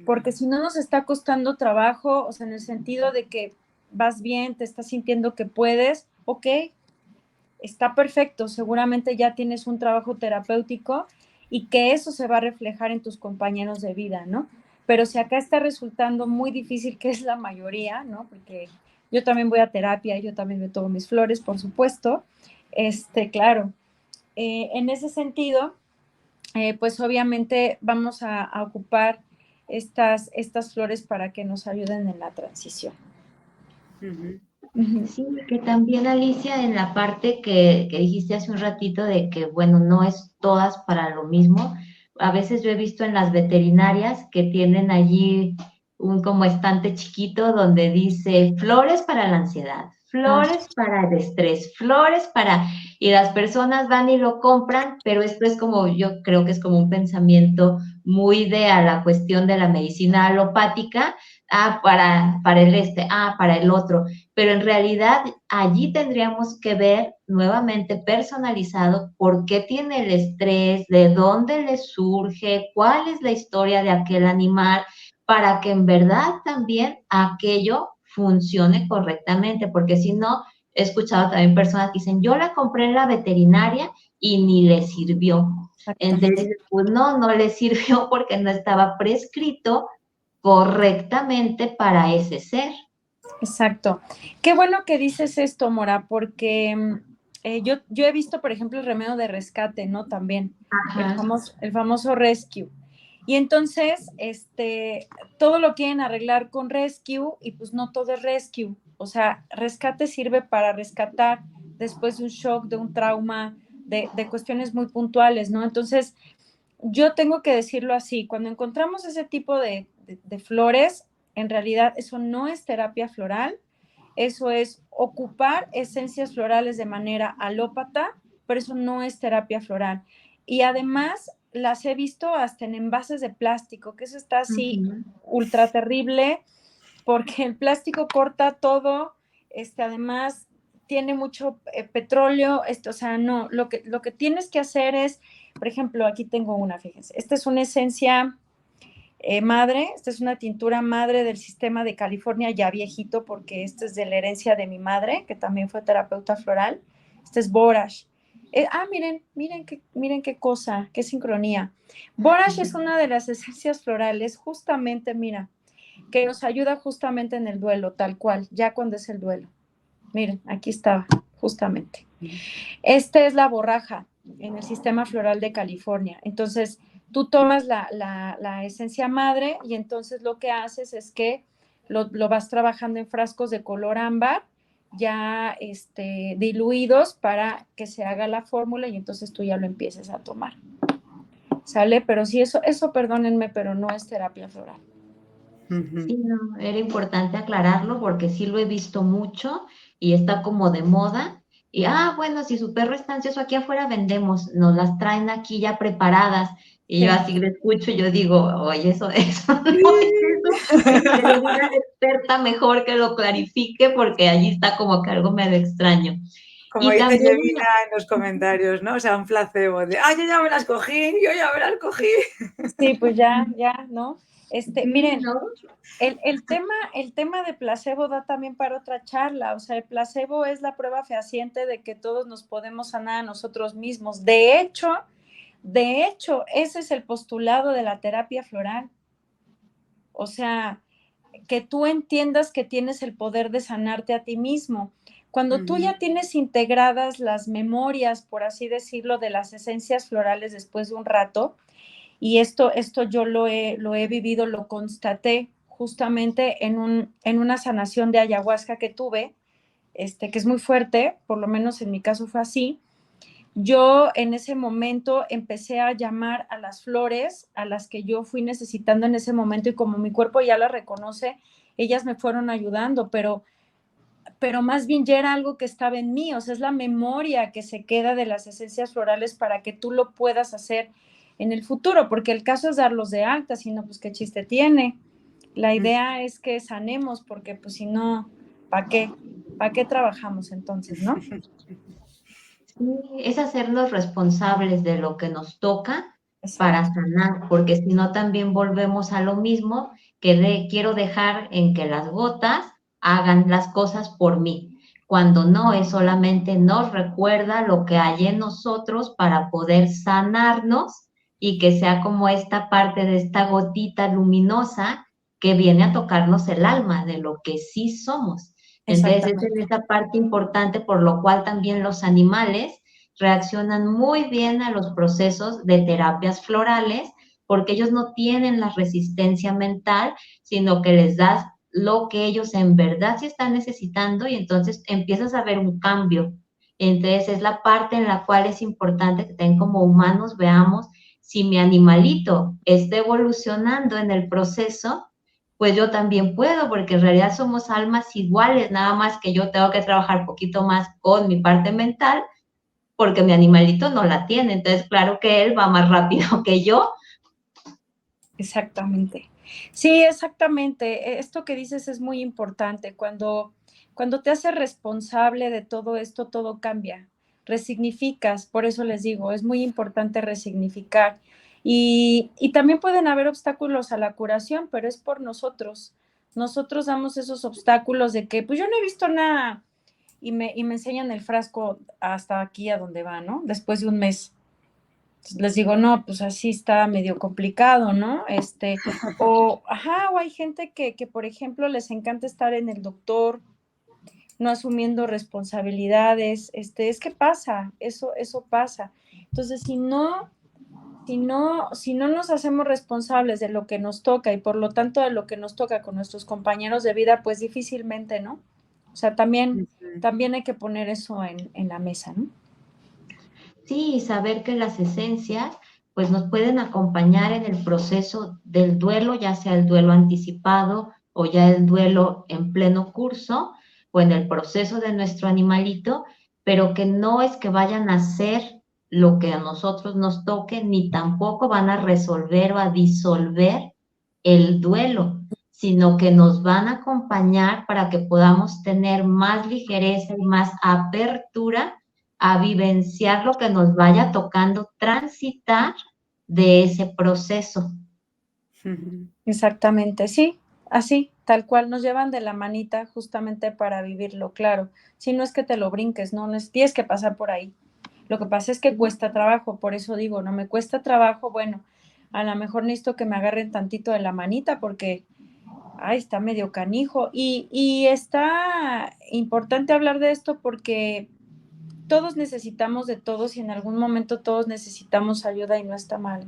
Porque si no nos está costando trabajo, o sea, en el sentido de que vas bien, te estás sintiendo que puedes, ok, está perfecto, seguramente ya tienes un trabajo terapéutico y que eso se va a reflejar en tus compañeros de vida, ¿no? Pero si acá está resultando muy difícil, que es la mayoría, ¿no? Porque yo también voy a terapia, yo también me tomo mis flores, por supuesto. Claro, en ese sentido, pues obviamente vamos a ocupar estas flores para que nos ayuden en la transición. Ujú. Sí, que también Alicia, en la parte que dijiste hace un ratito de que, bueno, no es todas para lo mismo. A veces yo he visto en las veterinarias que tienen allí un como estante chiquito donde dice flores para la ansiedad, flores para el estrés, flores para... Y las personas van y lo compran, pero esto es como, yo creo que es como un pensamiento muy de a la cuestión de la medicina alopática, para para el otro, pero en realidad allí tendríamos que ver nuevamente personalizado por qué tiene el estrés, de dónde le surge, cuál es la historia de aquel animal, para que en verdad también aquello funcione correctamente, porque si no, he escuchado también personas que dicen, yo la compré en la veterinaria y ni le sirvió. Entonces, pues no le sirvió porque no estaba prescrito correctamente para ese ser. Exacto. Qué bueno que dices esto, Mora, porque yo he visto, por ejemplo, el remedio de rescate, ¿no? También, Ajá. el famoso rescue. Y entonces, todo lo quieren arreglar con rescue y pues no todo es rescue. O sea, rescate sirve para rescatar después de un shock, de un trauma, de cuestiones muy puntuales, ¿no? Entonces, yo tengo que decirlo así, cuando encontramos ese tipo de flores, en realidad eso no es terapia floral, eso es ocupar esencias florales de manera alópata, pero eso no es terapia floral. Y además las he visto hasta en envases de plástico, que eso está así ultra terrible, porque el plástico corta todo, además tiene mucho petróleo, o sea, no, lo que tienes que hacer es, por ejemplo, aquí tengo una, fíjense, esta es una esencia madre, esta es una tintura madre del sistema de California, ya viejito, porque esta es de la herencia de mi madre, que también fue terapeuta floral, este es Borash. Miren qué cosa, qué sincronía. Borash es una de las esencias florales, justamente, mira, que nos ayuda justamente en el duelo, tal cual, ya cuando es el duelo. Miren, aquí estaba, justamente. Esta es la borraja en el sistema floral de California. Entonces, tú tomas la esencia madre y entonces lo que haces es que lo vas trabajando en frascos de color ámbar, ya diluidos para que se haga la fórmula y entonces tú ya lo empieces a tomar. ¿Sale? Pero sí, eso perdónenme, pero no es terapia floral. Sí, no, era importante aclararlo porque sí lo he visto mucho y está como de moda. Y, bueno, si su perro está ansioso, aquí afuera vendemos, nos las traen aquí ya preparadas. Y yo así lo escucho y yo digo, oye, eso no es eso. Que lo diga la experta mejor que lo clarifique porque allí está como que algo medio extraño. Como Y dice también, Yevina en los comentarios, ¿no? O sea, un placebo de, yo ya me las cogí, yo ya me las cogí. Sí, pues ya, ¿no? Miren, ¿no? el tema de placebo da también para otra charla. O sea, el placebo es la prueba fehaciente de que todos nos podemos sanar a nosotros mismos. De hecho, ese es el postulado de la terapia floral. O sea, que tú entiendas que tienes el poder de sanarte a ti mismo. Cuando tú ya tienes integradas las memorias, por así decirlo, de las esencias florales después de un rato, y esto yo lo he vivido, lo constaté justamente en una sanación de ayahuasca que tuve, que es muy fuerte, por lo menos en mi caso fue así. Yo en ese momento empecé a llamar a las flores a las que yo fui necesitando en ese momento y como mi cuerpo ya las reconoce, ellas me fueron ayudando, pero más bien ya era algo que estaba en mí, o sea, es la memoria que se queda de las esencias florales para que tú lo puedas hacer en el futuro, porque el caso es darlos de alta, sino pues qué chiste tiene. La idea es que sanemos, porque pues si no, ¿para qué? ¿Para qué trabajamos entonces, no? Sí, es hacernos responsables de lo que nos toca para Exacto. sanar, porque si no también volvemos a lo mismo quiero dejar en que las gotas hagan las cosas por mí, cuando no es solamente nos recuerda lo que hay en nosotros para poder sanarnos y que sea como esta parte de esta gotita luminosa que viene a tocarnos el alma de lo que sí somos. Entonces, esa Exactamente. es esa parte importante por lo cual también los animales reaccionan muy bien a los procesos de terapias florales porque ellos no tienen la resistencia mental, sino que les das lo que ellos en verdad sí están necesitando y entonces empiezas a ver un cambio. Entonces, es la parte en la cual es importante que también como humanos veamos si mi animalito está evolucionando en el proceso, pues yo también puedo, porque en realidad somos almas iguales, nada más que yo tengo que trabajar un poquito más con mi parte mental, porque mi animalito no la tiene. Entonces, claro que él va más rápido que yo. Exactamente. Sí, exactamente. Esto que dices es muy importante. Cuando te haces responsable de todo esto, todo cambia. Resignificas, por eso les digo, es muy importante resignificar. Y también pueden haber obstáculos a la curación, pero es por nosotros. Nosotros damos esos obstáculos de que, pues yo no he visto nada y me enseñan el frasco hasta aquí a donde va, ¿no? Después de un mes les digo, no, pues así está medio complicado, ¿no? O hay gente que, por ejemplo, les encanta estar en el doctor, no asumiendo responsabilidades, es que pasa, eso pasa. Entonces, si no nos hacemos responsables de lo que nos toca y por lo tanto de lo que nos toca con nuestros compañeros de vida, pues difícilmente, ¿no? O sea, también hay que poner eso en la mesa, ¿no? Sí, saber que las esencias pues nos pueden acompañar en el proceso del duelo, ya sea el duelo anticipado o ya el duelo en pleno curso o en el proceso de nuestro animalito, pero que no es que vayan a hacer lo que a nosotros nos toque, ni tampoco van a resolver o a disolver el duelo, sino que nos van a acompañar para que podamos tener más ligereza y más apertura a vivenciar lo que nos vaya tocando transitar de ese proceso. Exactamente, sí, así, tal cual, nos llevan de la manita justamente para vivirlo, claro. Si no es que te lo brinques, no tienes que pasar por ahí. Lo que pasa es que cuesta trabajo, por eso digo, no me cuesta trabajo, bueno, a lo mejor necesito que me agarren tantito de la manita porque, ay, está medio canijo. Y está importante hablar de esto porque todos necesitamos de todos y en algún momento todos necesitamos ayuda y no está mal.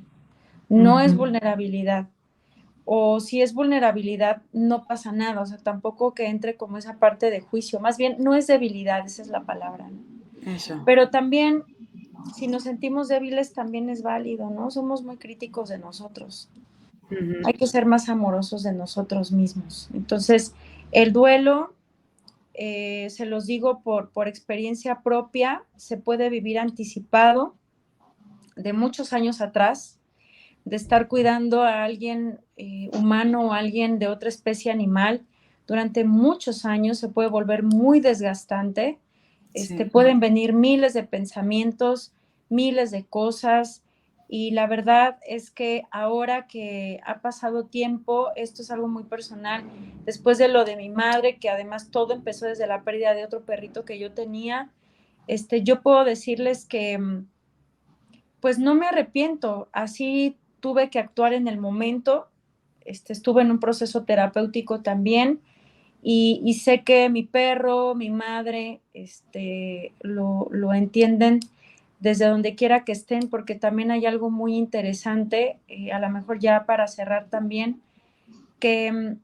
No es vulnerabilidad. O si es vulnerabilidad, no pasa nada, o sea, tampoco que entre como esa parte de juicio, más bien no es debilidad, esa es la palabra, ¿no? Eso. Pero también, si nos sentimos débiles, también es válido, ¿no? Somos muy críticos de nosotros, hay que ser más amorosos de nosotros mismos. Entonces, el duelo, se los digo por experiencia propia, se puede vivir anticipado de muchos años atrás, de estar cuidando a alguien humano o a alguien de otra especie animal durante muchos años, se puede volver muy desgastante. Sí. Pueden venir miles de pensamientos, miles de cosas, y la verdad es que ahora que ha pasado tiempo, esto es algo muy personal, después de lo de mi madre, que además todo empezó desde la pérdida de otro perrito que yo tenía, yo puedo decirles que pues no me arrepiento, así tuve que actuar en el momento, estuve en un proceso terapéutico también y sé que mi perro, mi madre, lo entienden desde donde quiera que estén, porque también hay algo muy interesante, a lo mejor ya para cerrar también, que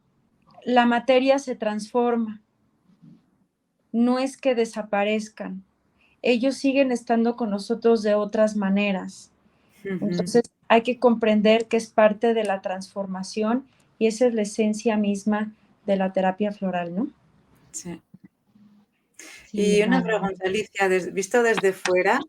la materia se transforma, no es que desaparezcan, ellos siguen estando con nosotros de otras maneras. Entonces hay que comprender que es parte de la transformación y esa es la esencia misma de la terapia floral, ¿no? Sí. Sí, Y una pregunta, Alicia, visto desde fuera,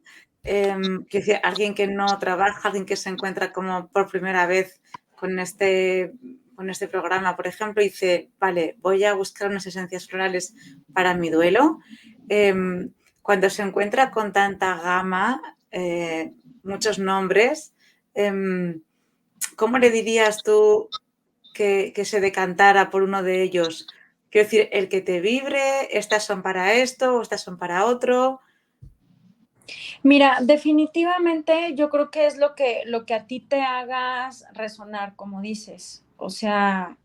que alguien que no trabaja, alguien que se encuentra como por primera vez con este con este programa, por ejemplo, dice, vale, voy a buscar unas esencias florales para mi duelo, cuando se encuentra con tanta gama, muchos nombres, ¿cómo le dirías tú que se decantara por uno de ellos? Quiero decir, el que te vibre, estas son para esto, o estas son para otro. Mira, definitivamente yo creo que es lo que a ti te hagas resonar, como dices. O sea,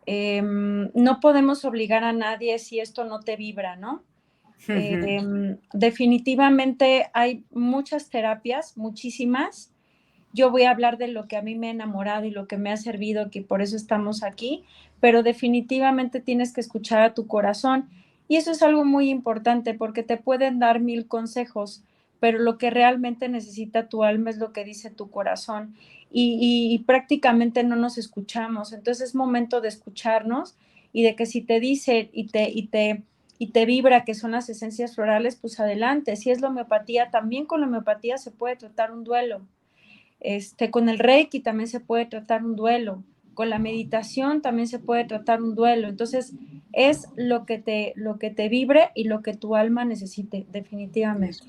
no podemos obligar a nadie si esto no te vibra, ¿no? Definitivamente hay muchas terapias, muchísimas. Yo voy a hablar de lo que a mí me ha enamorado y lo que me ha servido, que por eso estamos aquí, pero definitivamente tienes que escuchar a tu corazón. Y eso es algo muy importante porque te pueden dar 1000 consejos, pero lo que realmente necesita tu alma es lo que dice tu corazón. Y prácticamente no nos escuchamos. Entonces es momento de escucharnos y de que si te dice y te vibra que son las esencias florales, pues adelante. Si es la homeopatía, también con la homeopatía se puede tratar un duelo. Con el Reiki también se puede tratar un duelo, con la meditación también se puede tratar un duelo. Entonces, es lo que te vibre y lo que tu alma necesite, definitivamente.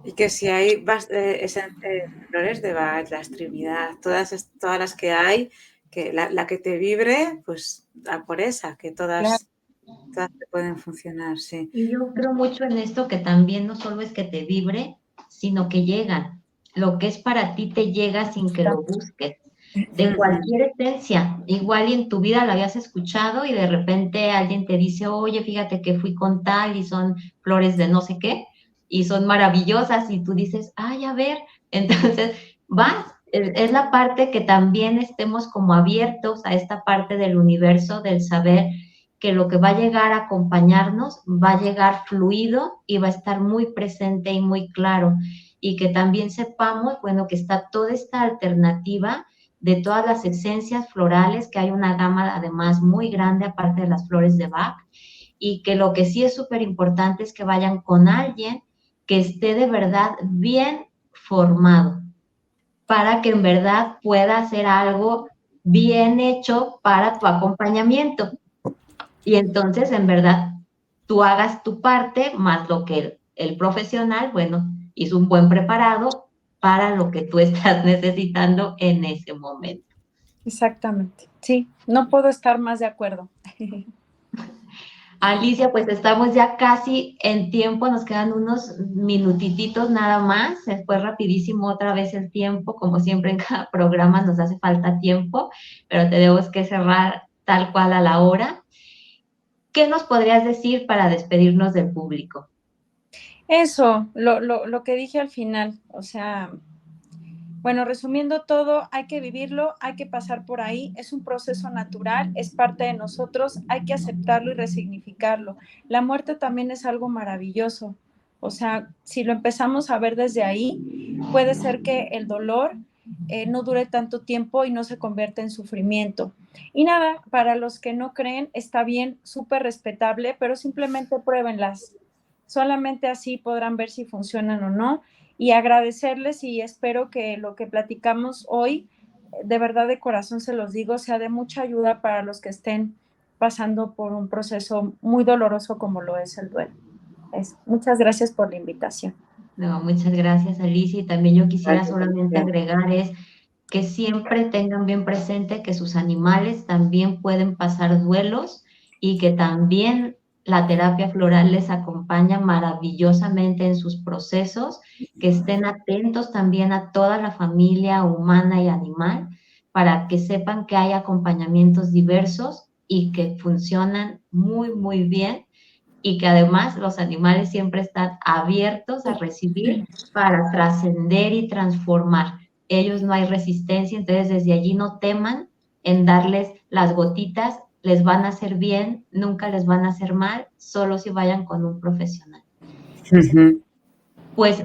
Y que si hay flores de Bach, las Trinidad, todas las que hay, que la que te vibre, pues a por esa, que todas te pueden funcionar, sí. Y yo creo mucho en esto, que también no solo es que te vibre, sino que llegan. Lo que es para ti te llega sin que lo busques. De cualquier esencia, igual y en tu vida la habías escuchado y de repente alguien te dice, oye, fíjate que fui con tal y son flores de no sé qué, y son maravillosas, y tú dices, ay, a ver, entonces vas, es la parte que también estemos como abiertos a esta parte del universo, del saber que lo que va a llegar a acompañarnos va a llegar fluido y va a estar muy presente y muy claro, y que también sepamos, bueno, que está toda esta alternativa de todas las esencias florales, que hay una gama además muy grande aparte de las flores de Bach, y que lo que sí es súper importante es que vayan con alguien que esté de verdad bien formado, para que en verdad pueda hacer algo bien hecho para tu acompañamiento. Y entonces, en verdad, tú hagas tu parte, más lo que el profesional, bueno, hizo un buen preparado para lo que tú estás necesitando en ese momento. Exactamente, sí, no puedo estar más de acuerdo. Alicia, pues estamos ya casi en tiempo, nos quedan unos minutititos nada más, se fue rapidísimo otra vez el tiempo, como siempre en cada programa nos hace falta tiempo, pero tenemos que cerrar tal cual a la hora. ¿Qué nos podrías decir para despedirnos del público? Eso, lo que dije al final, o sea, bueno, resumiendo todo, hay que vivirlo, hay que pasar por ahí, es un proceso natural, es parte de nosotros, hay que aceptarlo y resignificarlo. La muerte también es algo maravilloso, o sea, si lo empezamos a ver desde ahí, puede ser que el dolor no dure tanto tiempo y no se convierta en sufrimiento. Y nada, para los que no creen, está bien, súper respetable, pero simplemente pruébenlas. Solamente así podrán ver si funcionan o no, y agradecerles, y espero que lo que platicamos hoy, de verdad de corazón se los digo, sea de mucha ayuda para los que estén pasando por un proceso muy doloroso como lo es el duelo. Muchas gracias por la invitación. No, muchas gracias, Alicia. Y también yo quisiera solamente agregar es que siempre tengan bien presente que sus animales también pueden pasar duelos, y que también la terapia floral les acompaña maravillosamente en sus procesos, que estén atentos también a toda la familia humana y animal, para que sepan que hay acompañamientos diversos y que funcionan muy, muy bien, y que además los animales siempre están abiertos a recibir para trascender y transformar. Ellos no hay resistencia, entonces desde allí no teman en darles las gotitas, les van a hacer bien, nunca les van a hacer mal, solo si vayan con un profesional. Pues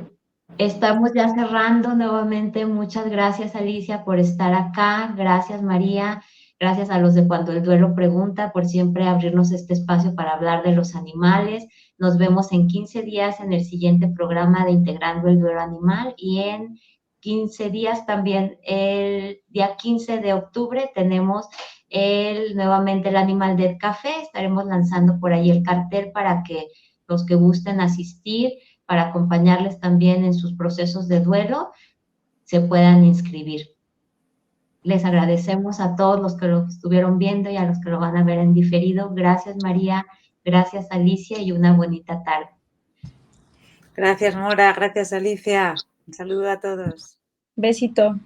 estamos ya cerrando nuevamente. Muchas gracias, Alicia, por estar acá. Gracias, María. Gracias a los de Cuando el Duelo Pregunta por siempre abrirnos este espacio para hablar de los animales. Nos vemos en 15 días en el siguiente programa de Integrando el Duelo Animal, y en 15 días también, el día 15 de octubre, tenemos nuevamente el Animal Dead Café. Estaremos lanzando por ahí el cartel para que los que gusten asistir, para acompañarles también en sus procesos de duelo, se puedan inscribir. Les agradecemos a todos los que lo estuvieron viendo y a los que lo van a ver en diferido. Gracias, María. Gracias, Alicia, y una bonita tarde. Gracias, Mora. Gracias, Alicia. Un saludo a todos. Besito.